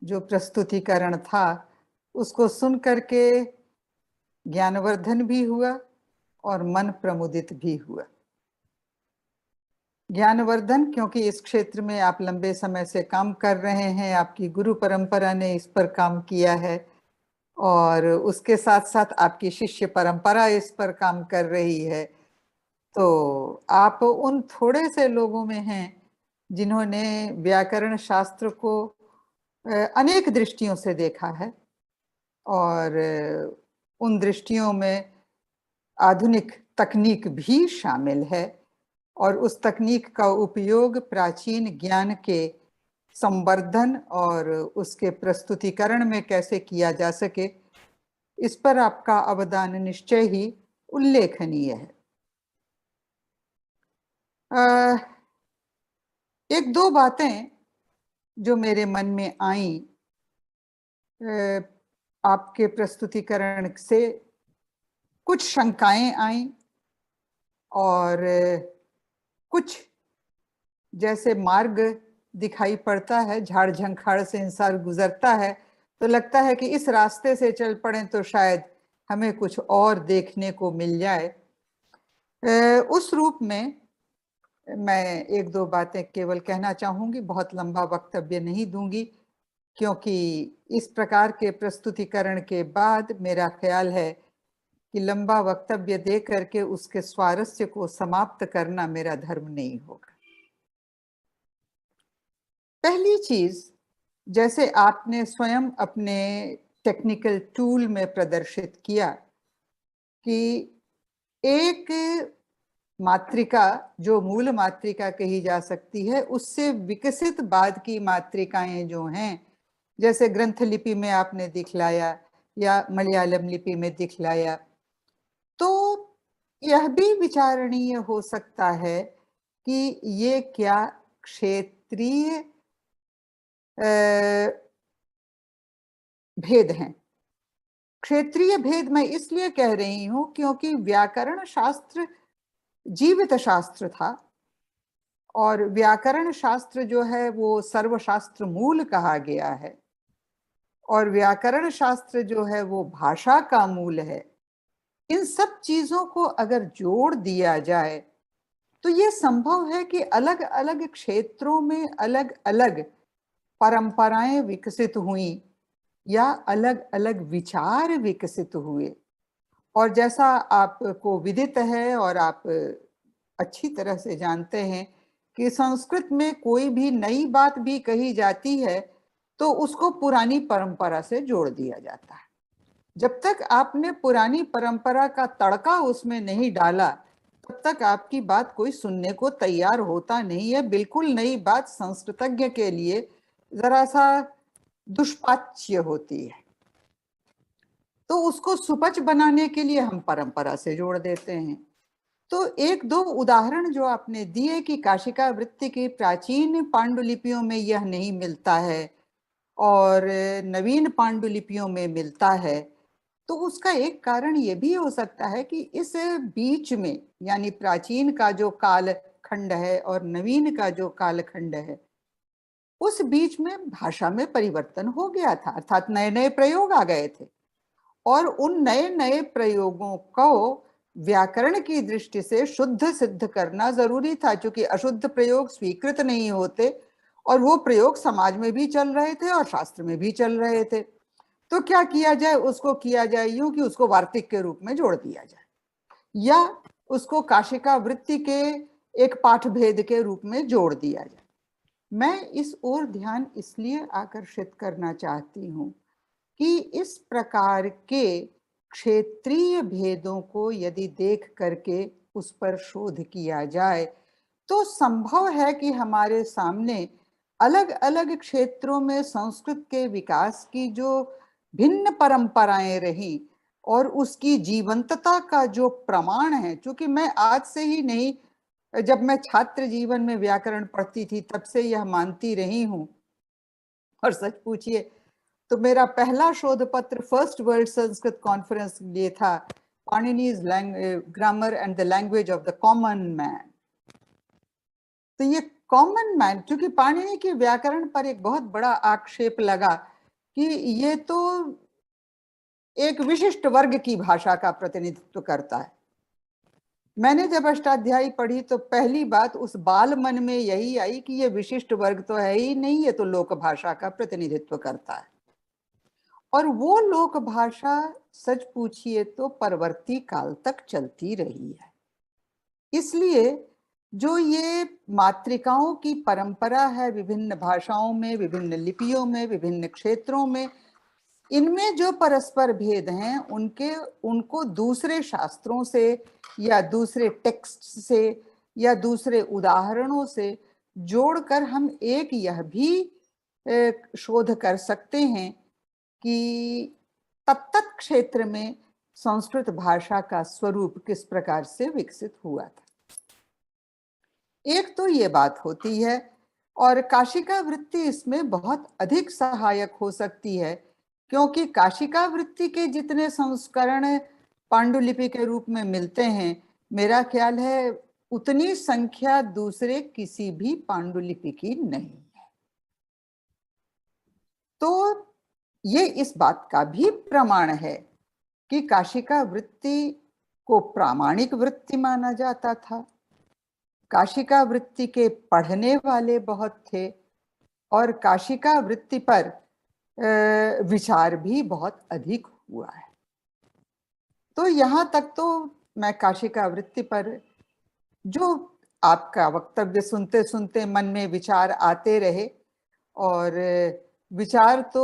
जो प्रस्तुतिकरण था, उसको सुन करके ज्ञानवर्धन भी हुआ और मन प्रमुदित भी हुआ। ज्ञानवर्धन क्योंकि इस क्षेत्र में आप लंबे समय से काम कर रहे हैं, आपकी गुरु परंपरा ने इस पर काम किया है और उसके साथ साथ आपकी शिष्य परंपरा इस पर काम कर रही है, तो आप उन थोड़े से लोगों में हैं जिन्होंने व्याकरण शास्त्र को अनेक दृष्टियों से देखा है और उन दृष्टियों में आधुनिक तकनीक भी शामिल है और उस तकनीक का उपयोग प्राचीन ज्ञान के संवर्धन और उसके प्रस्तुतिकरण में कैसे किया जा सके, इस पर आपका अवदान निश्चय ही उल्लेखनीय है। एक दो बातें जो मेरे मन में आईं आपके प्रस्तुतिकरण से, कुछ शंकाएं आईं और कुछ जैसे मार्ग दिखाई पड़ता है, झाड़ झंखाड़ से इंसान गुजरता है तो लगता है कि इस रास्ते से चल पड़े तो शायद हमें कुछ और देखने को मिल जाए। उस रूप में मैं एक दो बातें केवल कहना चाहूँगी, बहुत लंबा वक्तव्य नहीं दूंगी, क्योंकि इस प्रकार के प्रस्तुतिकरण के बाद मेरा ख्याल है कि लंबा वक्तव्य दे करके उसके स्वारस्य को समाप्त करना मेरा धर्म नहीं होगा। पहली चीज, जैसे आपने स्वयं अपने टेक्निकल टूल में प्रदर्शित किया कि एक मातृका जो मूल मातृका कही जा सकती है, उससे विकसित बाद की मातृकाएं जो हैं, जैसे ग्रंथ लिपि में आपने दिखलाया या मलयालम लिपि में दिखलाया, तो यह भी विचारणीय हो सकता है कि ये क्या क्षेत्रीय भेद हैं। क्षेत्रीय भेद मैं इसलिए कह रही हूं क्योंकि व्याकरण शास्त्र जीवित शास्त्र था और व्याकरण शास्त्र जो है वो सर्वशास्त्र मूल कहा गया है और व्याकरण शास्त्र जो है वो भाषा का मूल है। इन सब चीजों को अगर जोड़ दिया जाए तो ये संभव है कि अलग अलग क्षेत्रों में अलग अलग परंपराएं विकसित हुई, या अलग अलग विचार विकसित हुए। और जैसा आपको विदित है और आप अच्छी तरह से जानते हैं कि संस्कृत में कोई भी नई बात भी कही जाती है तो उसको पुरानी परंपरा से जोड़ दिया जाता है। जब तक आपने पुरानी परंपरा का तड़का उसमें नहीं डाला तब तक आपकी बात कोई सुनने को तैयार होता नहीं है। बिल्कुल नई बात संस्कृतज्ञ के लिए जरा सा दुष्पाच्य होती है, तो उसको सुपच बनाने के लिए हम परंपरा से जोड़ देते हैं। तो एक दो उदाहरण जो आपने दिए कि काशिका वृत्ति की प्राचीन पांडुलिपियों में यह नहीं मिलता है और नवीन पांडुलिपियों में मिलता है, तो उसका एक कारण ये भी हो सकता है कि इस बीच में यानी प्राचीन का जो कालखंड है और नवीन का जो कालखंड है, उस बीच में भाषा में परिवर्तन हो गया था, अर्थात नए नए प्रयोग आ गए थे और उन नए नए प्रयोगों को व्याकरण की दृष्टि से शुद्ध सिद्ध करना जरूरी था, क्योंकि अशुद्ध प्रयोग स्वीकृत नहीं होते और वो प्रयोग समाज में भी चल रहे थे और शास्त्र में भी चल रहे थे। तो क्या किया जाए, उसको किया जाए यूं कि उसको वार्तिक के रूप में जोड़ दिया जाए या उसको काशिका वृत्ति के एक पाठ भेद के रूप में जोड़ दिया जाए। मैं इस ओर ध्यान इसलिए आकर्षित करना चाहती हूँ कि इस प्रकार के क्षेत्रीय भेदों को यदि देख करके उस पर शोध किया जाए तो संभव है कि हमारे सामने अलग अलग क्षेत्रों में संस्कृत के विकास की जो भिन्न परंपराएं रही और उसकी जीवंतता का जो प्रमाण है, क्योंकि मैं आज से ही नहीं, जब मैं छात्र जीवन में व्याकरण पढ़ती थी तब से यह मानती रही हूँ। और सच पूछिए तो मेरा पहला शोध पत्र फर्स्ट वर्ल्ड संस्कृत कॉन्फ्रेंस लिए था, Panini's grammar and the language of the common man. तो ये कॉमन मैन, क्योंकि पाणिनि के व्याकरण पर एक बहुत बड़ा आक्षेप लगा कि ये तो एक विशिष्ट वर्ग की भाषा का प्रतिनिधित्व करता है। मैंने जब अष्टाध्यायी पढ़ी तो पहली बात उस बाल मन में यही आई कि ये विशिष्ट वर्ग तो है ही नहीं, ये तो लोक भाषा का प्रतिनिधित्व करता है। और वो लोक भाषा सच पूछिए तो परवर्ती काल तक चलती रही है। इसलिए जो ये मातृकाओं की परंपरा है विभिन्न भाषाओं में, विभिन्न लिपियों में, विभिन्न क्षेत्रों में, इनमें जो परस्पर भेद हैं उनको दूसरे शास्त्रों से या दूसरे टेक्स्ट से या दूसरे उदाहरणों से जोड़कर हम एक यह भी शोध कर सकते हैं कि तत्त क्षेत्र में संस्कृत भाषा का स्वरूप किस प्रकार से विकसित हुआ था। एक तो ये बात होती है और काशिका वृत्ति इसमें बहुत अधिक सहायक हो सकती है, क्योंकि काशिका वृत्ति के जितने संस्करण पांडुलिपि के रूप में मिलते हैं, मेरा ख्याल है उतनी संख्या दूसरे किसी भी पांडुलिपि की नहीं है। तो ये इस बात का भी प्रमाण है कि काशिका वृत्ति को प्रामाणिक वृत्ति माना जाता था, काशिका वृत्ति के पढ़ने वाले बहुत थे और काशिका वृत्ति पर विचार भी बहुत अधिक हुआ है। तो यहाँ तक तो मैं काशिका वृत्ति पर जो आपका वक्तव्य सुनते सुनते मन में विचार आते रहे, और विचार तो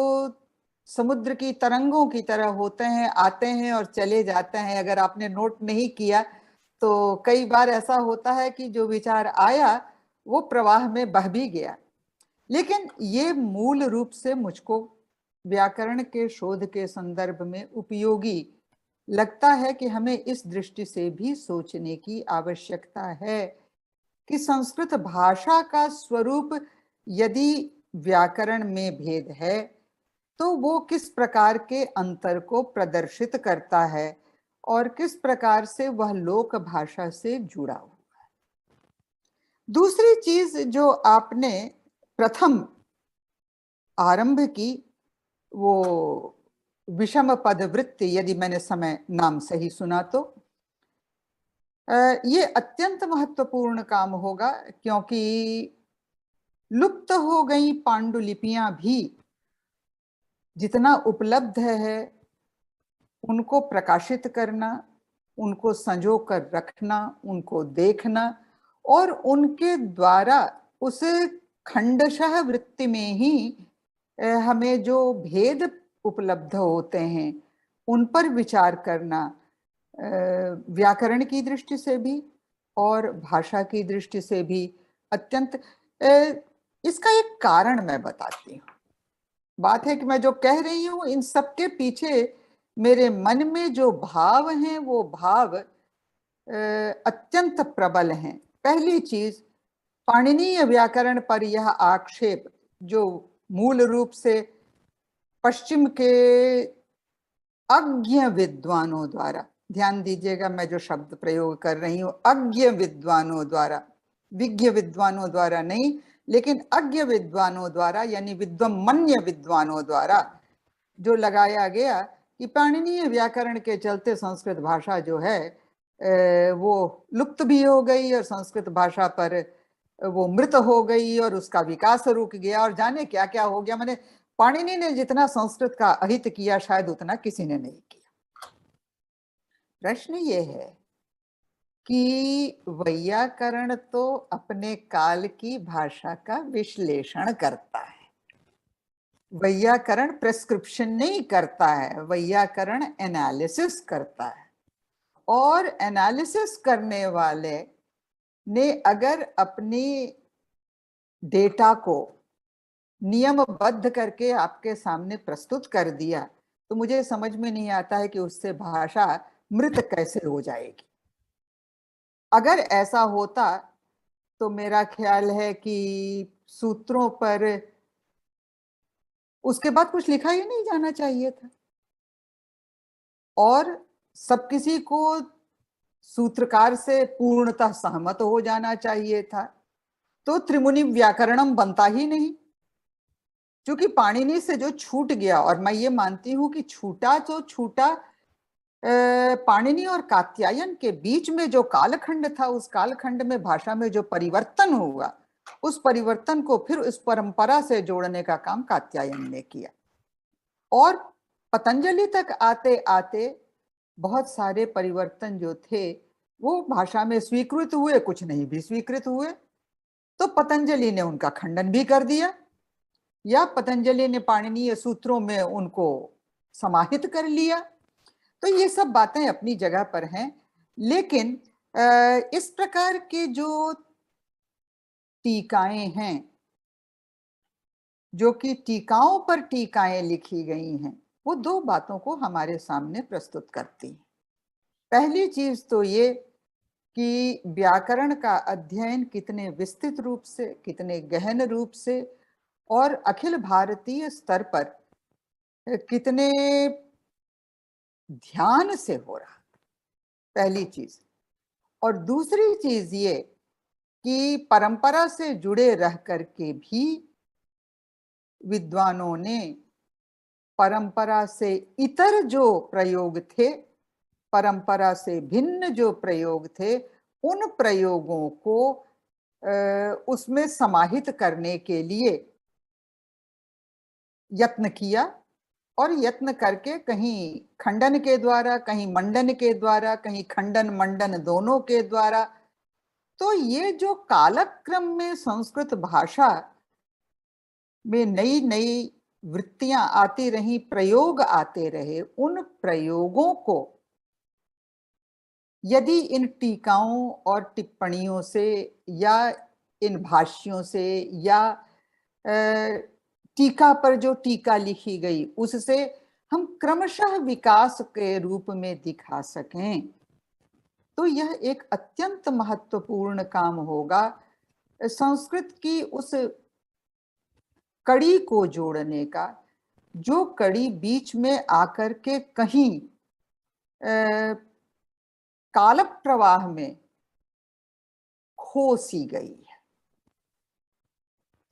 समुद्र की तरंगों की तरह होते हैं, आते हैं और चले जाते हैं। अगर आपने नोट नहीं किया तो कई बार ऐसा होता है कि जो विचार आया वो प्रवाह में बह भी गया। लेकिन ये मूल रूप से मुझको व्याकरण के शोध के संदर्भ में उपयोगी लगता है कि हमें इस दृष्टि से भी सोचने की आवश्यकता है कि संस्कृत भाषा का स्वरूप यदि व्याकरण में भेद है तो वो किस प्रकार के अंतर को प्रदर्शित करता है और किस प्रकार से वह लोक भाषा से जुड़ा हुआ है। दूसरी चीज जो आपने प्रथम आरंभ की वो विषम पद वृत्ति, यदि मैंने समय नाम सही सुना तो ये अत्यंत महत्वपूर्ण काम होगा, क्योंकि लुप्त हो गई पांडुलिपियां भी जितना उपलब्ध है उनको प्रकाशित करना, उनको संजो कर रखना, उनको देखना और उनके द्वारा उस खंडशः वृत्ति में ही हमें जो भेद उपलब्ध होते हैं उन पर विचार करना व्याकरण की दृष्टि से भी और भाषा की दृष्टि से भी अत्यंत, इसका एक कारण मैं बताती हूँ। बात है कि मैं जो कह रही हूँ इन सब के पीछे मेरे मन में जो भाव हैं वो भाव अत्यंत प्रबल हैं। पहली चीज, पाणिनीय व्याकरण पर यह आक्षेप जो मूल रूप से पश्चिम के अज्ञ विद्वानों द्वारा, ध्यान दीजिएगा मैं जो शब्द प्रयोग कर रही हूँ, अज्ञ विद्वानों द्वारा, विज्ञ विद्वानों द्वारा नहीं, लेकिन अज्ञ विद्वानों द्वारा यानी विद्वमन्य विद्वानों द्वारा जो लगाया गया कि पाणिनीय व्याकरण के चलते संस्कृत भाषा जो है वो लुप्त भी हो गई और संस्कृत भाषा पर वो मृत हो गई और उसका विकास रुक गया और जाने क्या क्या हो गया। मैंने पाणिनि ने जितना संस्कृत का अहित किया शायद उतना किसी ने नहीं किया। प्रश्न ये है कि वैयाकरण तो अपने काल की भाषा का विश्लेषण करता है, वैयाकरण प्रेस्क्रिप्शन नहीं करता है, वैयाकरण एनालिसिस करता है। और एनालिसिस करने वाले ने अगर अपनी डेटा को नियमबद्ध करके आपके सामने प्रस्तुत कर दिया तो मुझे समझ में नहीं आता है कि उससे भाषा मृत कैसे हो जाएगी। अगर ऐसा होता तो मेरा ख्याल है कि सूत्रों पर उसके बाद कुछ लिखा ही नहीं जाना चाहिए था और सब किसी को सूत्रकार से पूर्णतः सहमत हो जाना चाहिए था, तो त्रिमुनि व्याकरणम बनता ही नहीं। क्योंकि पाणिनि से जो छूट गया, और मैं ये मानती हूं कि छूटा तो छूटा पाणिनि और कात्यायन के बीच में जो कालखंड था, उस कालखंड में भाषा में जो परिवर्तन हुआ उस परिवर्तन को फिर उस परंपरा से जोड़ने का काम कात्यायन ने किया। और पतंजलि तक आते आते बहुत सारे परिवर्तन जो थे वो भाषा में स्वीकृत हुए, कुछ नहीं भी स्वीकृत हुए, तो पतंजलि ने उनका खंडन भी कर दिया या पतंजलि ने पाणिनीय सूत्रों में उनको समाहित कर लिया। तो ये सब बातें अपनी जगह पर हैं, लेकिन इस प्रकार के जो टीकाएं हैं, जो कि टीकाओं पर टीकाएं लिखी गई हैं, वो दो बातों को हमारे सामने प्रस्तुत करती हैं। पहली चीज तो ये कि व्याकरण का अध्ययन कितने विस्तृत रूप से, कितने गहन रूप से और अखिल भारतीय स्तर पर कितने ध्यान से हो रहा, पहली चीज। और दूसरी चीज ये कि परंपरा से जुड़े रह करके भी विद्वानों ने परंपरा से इतर जो प्रयोग थे, परंपरा से भिन्न जो प्रयोग थे, उन प्रयोगों को उसमें समाहित करने के लिए यत्न किया और यत्न करके कहीं खंडन के द्वारा, कहीं मंडन के द्वारा, कहीं खंडन मंडन दोनों के द्वारा। तो ये जो कालक्रम में संस्कृत भाषा में नई नई वृत्तियां आती रही, प्रयोग आते रहे, उन प्रयोगों को यदि इन टीकाओं और टिप्पणियों से या इन भाष्यों से या टीका पर जो टीका लिखी गई उससे हम क्रमशः विकास के रूप में दिखा सकें, तो यह एक अत्यंत महत्वपूर्ण काम होगा। संस्कृत की उस कड़ी को जोड़ने का, जो कड़ी बीच में आकर के कहीं काल प्रवाह में खो सी गई है,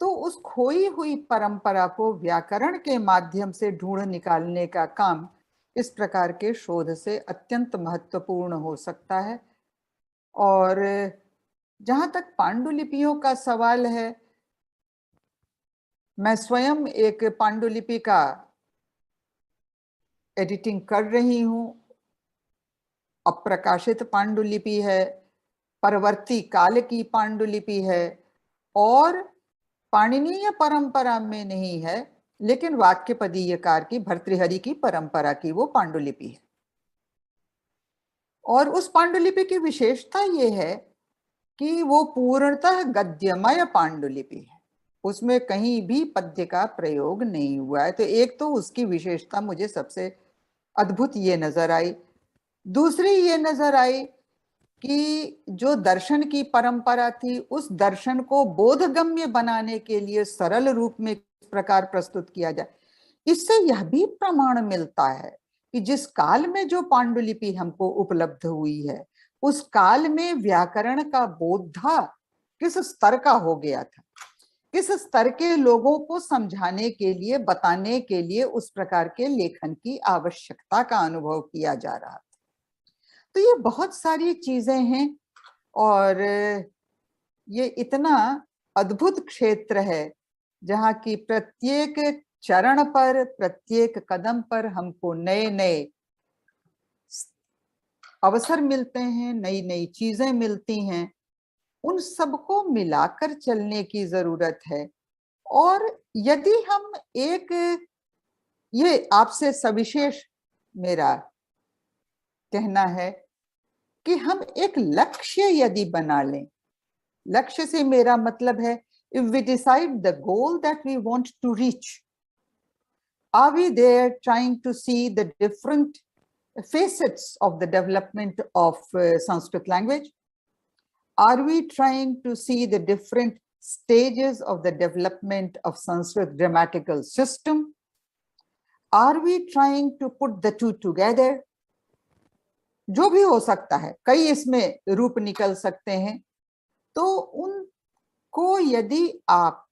तो उस खोई हुई परंपरा को व्याकरण के माध्यम से ढूंढ निकालने का काम इस प्रकार के शोध से अत्यंत महत्वपूर्ण हो सकता है। और जहां तक पांडुलिपियों का सवाल है, मैं स्वयं एक पांडुलिपि का एडिटिंग कर रही हूँ, अप्रकाशित पांडुलिपि है, परवर्ती काल की पांडुलिपि है और पाणिनीय परंपरा में नहीं है, लेकिन वाक्यपदीयकार की भर्तृहरि की परंपरा की वो पांडुलिपि है। और उस पांडुलिपि की विशेषता ये है कि वो पूर्णतः गद्यमय पांडुलिपि है, उसमें कहीं भी पद्य का प्रयोग नहीं हुआ है। तो एक तो उसकी विशेषता मुझे सबसे अद्भुत ये नजर आई। दूसरी ये नजर आई कि जो दर्शन की परंपरा थी, उस दर्शन को बोधगम्य बनाने के लिए सरल रूप में किस प्रकार प्रस्तुत किया जाए। इससे यह भी प्रमाण मिलता है कि जिस काल में जो पांडुलिपि हमको उपलब्ध हुई है, उस काल में व्याकरण का बोधा किस स्तर का हो गया था, किस स्तर के लोगों को समझाने के लिए, बताने के लिए उस प्रकार के लेखन की आवश्यकता का अनुभव किया जा रहा था। तो ये बहुत सारी चीजें हैं और ये इतना अद्भुत क्षेत्र है जहाँ की प्रत्येक चरण पर, प्रत्येक कदम पर हमको नए नए अवसर मिलते हैं, नई नई चीजें मिलती हैं। उन सबको मिलाकर चलने की जरूरत है। और यदि हम एक, ये आपसे सविशेष मेरा कहना है कि हम एक लक्ष्य यदि बना लें, लक्ष्य से मेरा मतलब है, if we decide the goal that we want to reach, are we there trying to see the different facets of the development of Sanskrit language? Are we trying to see the different stages of the development of Sanskrit grammatical system? Are we trying to put the two together? जो भी हो सकता है, कई इसमें रूप निकल सकते हैं। तो उनको यदि आप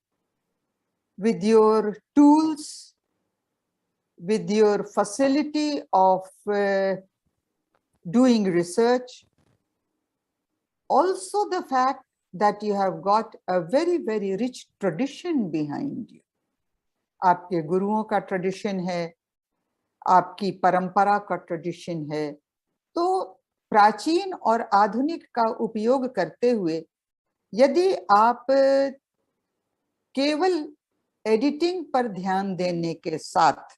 with your tools, with your facility of doing research, also the fact that you have got a very, very rich tradition behind you. आपके गुरुओं का ट्रेडिशन है, आपकी परंपरा का ट्रेडिशन है। तो प्राचीन और आधुनिक का उपयोग करते हुए यदि आप केवल एडिटिंग पर ध्यान देने के साथ,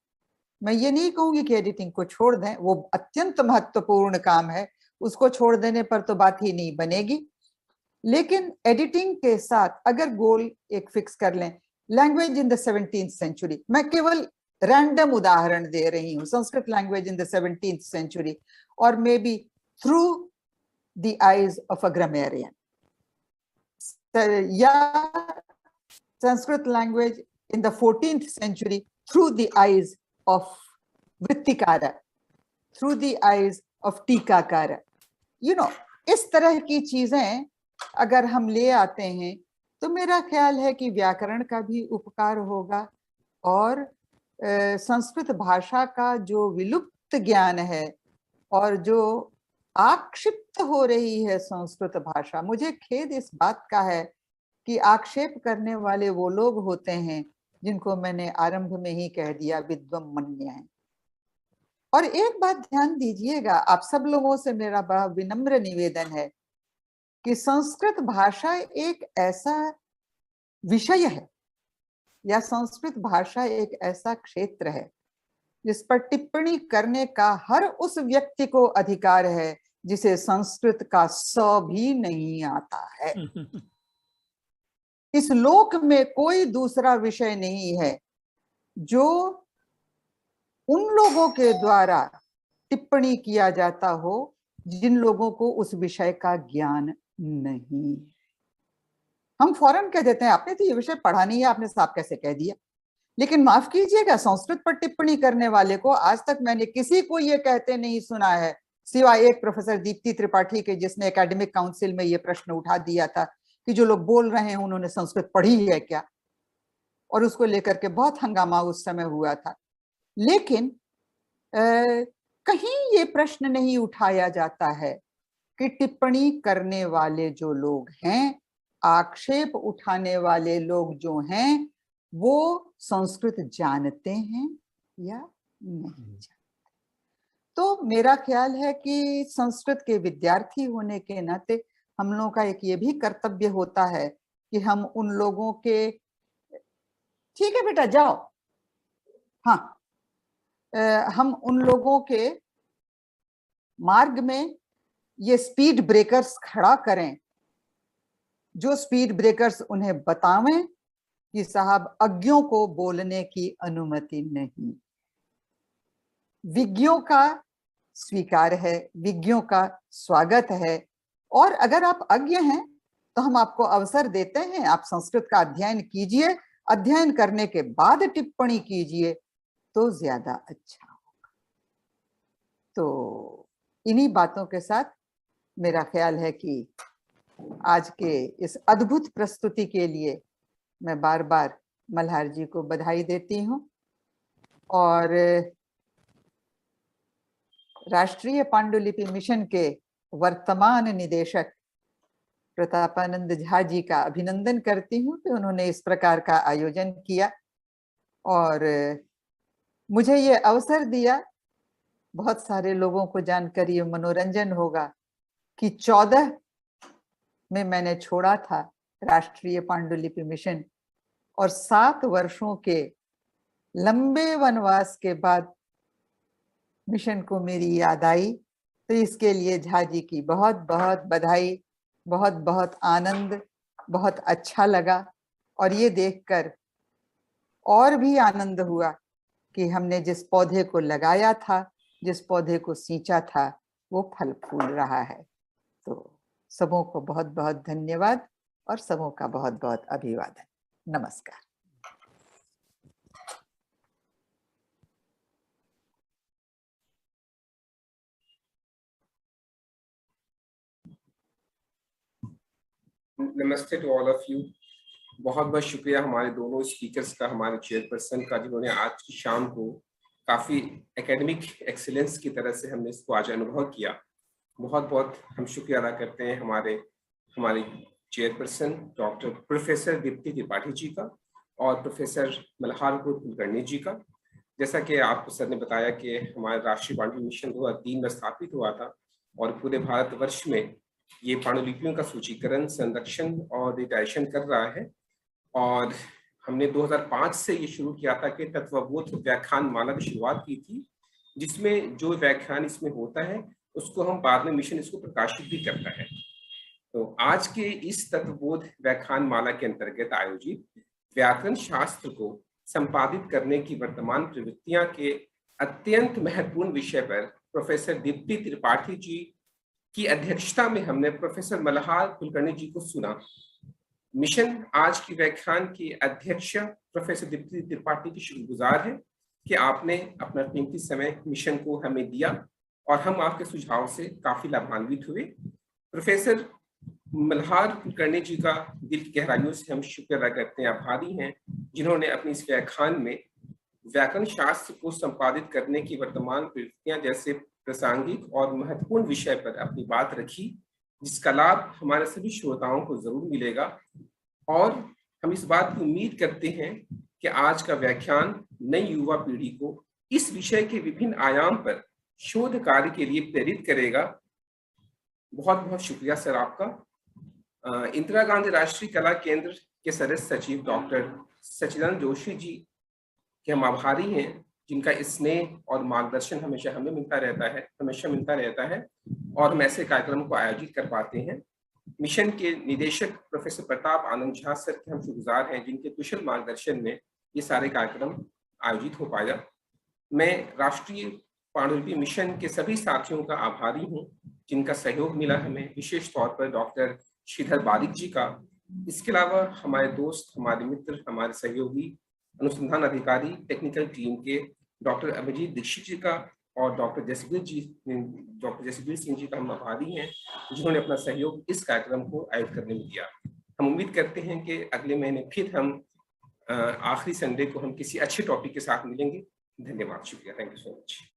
मैं ये नहीं कहूंगी कि एडिटिंग को छोड़ दें, वो अत्यंत महत्वपूर्ण काम है, उसको छोड़ देने पर तो बात ही नहीं बनेगी। लेकिन एडिटिंग के साथ अगर गोल एक फिक्स कर लें, language in the 17th century, मैं केवल रैंडम उदाहरण दे रही हूँ, Sanskrit language in the 17th century, और may be through the eyes of a grammarian, या Sanskrit language in the 14th century through the eyes of वृत्तिकार, थ्रू द आईज ऑफ टीकाकार। यू नो, इस तरह की चीजें अगर हम ले आते हैं तो मेरा ख्याल है कि व्याकरण का भी उपकार होगा और संस्कृत भाषा का जो विलुप्त ज्ञान है और जो आक्षिप्त हो रही है संस्कृत भाषा, मुझे खेद इस बात का है कि आक्षेप करने वाले वो लोग होते हैं जिनको मैंने आरंभ में ही कह दिया, विद्वम मन्यः। और एक बात ध्यान दीजिएगा, आप सब लोगों से मेरा बड़ा विनम्र निवेदन है कि संस्कृत भाषा एक ऐसा विषय है या संस्कृत भाषा एक ऐसा क्षेत्र है जिस पर टिप्पणी करने का हर उस व्यक्ति को अधिकार है जिसे संस्कृत का स भी नहीं आता है। इस लोक में कोई दूसरा विषय नहीं है जो उन लोगों के द्वारा टिप्पणी किया जाता हो जिन लोगों को उस विषय का ज्ञान नहीं। हम फौरन कह देते हैं आपने तो ये विषय पढ़ा नहीं है, आपने साफ कैसे कह दिया। लेकिन माफ कीजिएगा, संस्कृत पर टिप्पणी करने वाले को आज तक मैंने किसी को ये कहते नहीं सुना है, सिवाय एक प्रोफेसर दीप्ति त्रिपाठी के, जिसने एकेडमिक काउंसिल में ये प्रश्न उठा दिया था कि जो लोग बोल रहे हैं उन्होंने संस्कृत पढ़ी है क्या, और उसको लेकर के बहुत हंगामा उस समय हुआ था। लेकिन कहीं ये प्रश्न नहीं उठाया जाता है कि टिप्पणी करने वाले जो लोग हैं, आक्षेप उठाने वाले लोग जो हैं, वो संस्कृत जानते हैं या नहीं जानते। तो मेरा ख्याल है कि संस्कृत के विद्यार्थी होने के नाते हम लोगों का एक ये भी कर्तव्य होता है कि हम उन लोगों के, ठीक है बेटा जाओ, हाँ, हम उन लोगों के मार्ग में ये स्पीड ब्रेकर्स खड़ा करें, जो स्पीड ब्रेकर्स उन्हें बतावें कि साहब अज्ञों को बोलने की अनुमति नहीं। विज्ञों का स्वीकार है, विज्ञों का स्वागत है, और अगर आप अज्ञ हैं तो हम आपको अवसर देते हैं, आप संस्कृत का अध्ययन कीजिए, अध्ययन करने के बाद टिप्पणी कीजिए तो ज्यादा अच्छा होगा। तो इन्हीं बातों के साथ मेरा ख्याल है कि आज के इस अद्भुत प्रस्तुति के लिए मैं बार बार मल्हार जी को बधाई देती हूँ, और राष्ट्रीय पांडुलिपि मिशन के वर्तमान निदेशक प्रतापानंद झा जी का अभिनंदन करती हूँ कि उन्होंने इस प्रकार का आयोजन किया और मुझे ये अवसर दिया। बहुत सारे लोगों को जानकर ये मनोरंजन होगा कि 14 में मैंने छोड़ा था राष्ट्रीय पांडुलिपि मिशन, और 7 वर्षों के लंबे वनवास के बाद मिशन को मेरी याद आई। तो इसके लिए झा जी की बहुत बहुत बधाई, बहुत बहुत आनंद, बहुत अच्छा लगा। और ये देखकर और भी आनंद हुआ कि हमने जिस पौधे को लगाया था, जिस पौधे को सींचा था, वो फल फूल रहा है। तो सबों को बहुत बहुत धन्यवाद और सबों का बहुत बहुत अभिवादन। नमस्कार। नमस्ते टू ऑल ऑफ यू। बहुत बहुत शुक्रिया हमारे दोनों स्पीकर्स का, हमारे चेयरपर्सन का, जिन्होंने आज की शाम को काफ़ी एकेडमिक एक्सीलेंस की तरह से हमने इसको आज अनुभव किया। बहुत बहुत हम शुक्रिया अदा करते हैं हमारे chairperson doctor professor Deepti Tripathi ji का और प्रोफेसर मल्हार A कुलकर्णी जी का। जैसा कि आपको सर ने बताया कि हमारा राष्ट्रीय पांडुलिपि मिशन 2003 में स्थापित हुआ था और पूरे भारतवर्ष में ये पांडुलिपियों का सूचीकरण, संरक्षण और डिजिटाइजेशन कर रहा है। और हमने 2005 से ये शुरू किया था कि तत्वबोध व्याख्यान माला की शुरुआत की थी, जिसमें जो व्याख्यान इसमें होता है उसको हम बाद में मिशन इसको प्रकाशित भी करता है। तो आज के इस तत्वबोध व्याख्यान माला के अंतर्गत आयोजित व्याकरण शास्त्र को संपादित करने की वर्तमान प्रवृत्तियां के अत्यंत महत्वपूर्ण विषय पर प्रोफेसर दीप्ति त्रिपाठी जी की अध्यक्षता में हमने प्रोफेसर मल्हार कुलकर्णी जी को सुना। मिशन आज की व्याख्यान की अध्यक्ष प्रोफेसर दीप्ति त्रिपाठी की शुक्रगुजार है कि आपने अपना कीमती समय मिशन को हमें दिया और हम आपके सुझाव से काफी लाभान्वित हुए। प्रोफेसर मल्हार कुलकर्णी जी का दिल की गहराइयों से हम शुक्र अदा करते हैं, आभारी हैं, जिन्होंने अपने इस व्याख्यान में व्याकरण शास्त्र को संपादित करने की वर्तमान प्रवृत्तियां जैसे प्रासंगिक और महत्वपूर्ण विषय पर अपनी बात रखी, जिसका लाभ हमारे सभी श्रोताओं को जरूर मिलेगा। और हम इस बात की उम्मीद करते हैं कि आज का व्याख्यान नई युवा पीढ़ी को इस विषय के विभिन्न आयाम पर शोध कार्य के लिए प्रेरित करेगा। बहुत बहुत शुक्रिया सर आपका। इंदिरा गांधी राष्ट्रीय कला केंद्र के सदस्य सचिव डॉक्टर सचिदानंद जोशी जी के हम आभारी हैं, जिनका स्नेह और मार्गदर्शन हमेशा हमें मिलता रहता है और हम ऐसे कार्यक्रम को आयोजित कर पाते हैं। मिशन के निदेशक प्रोफेसर प्रताप आनंद झा सर के हम शुक्रगुजार हैं, जिनके कुशल मार्गदर्शन में ये सारे कार्यक्रम आयोजित हो पाया। मैं राष्ट्रीय पांडुलिपि मिशन के सभी साथियों का आभारी हूँ, जिनका सहयोग मिला हमें, विशेष तौर पर डॉक्टर श्रीधर बारिक जी का। इसके अलावा हमारे दोस्त, हमारे मित्र, हमारे सहयोगी अनुसंधान अधिकारी टेक्निकल टीम के डॉक्टर अभिजीत दीक्षित जी का और डॉक्टर जसबीर सिंह जी का हम आभारी हैं, जिन्होंने अपना सहयोग इस कार्यक्रम को आयोजित करने में दिया। हम उम्मीद करते हैं कि अगले महीने फिर हम आखिरी संडे को हम किसी अच्छे टॉपिक के साथ मिलेंगे। धन्यवाद, शुक्रिया, थैंक यू सो मच।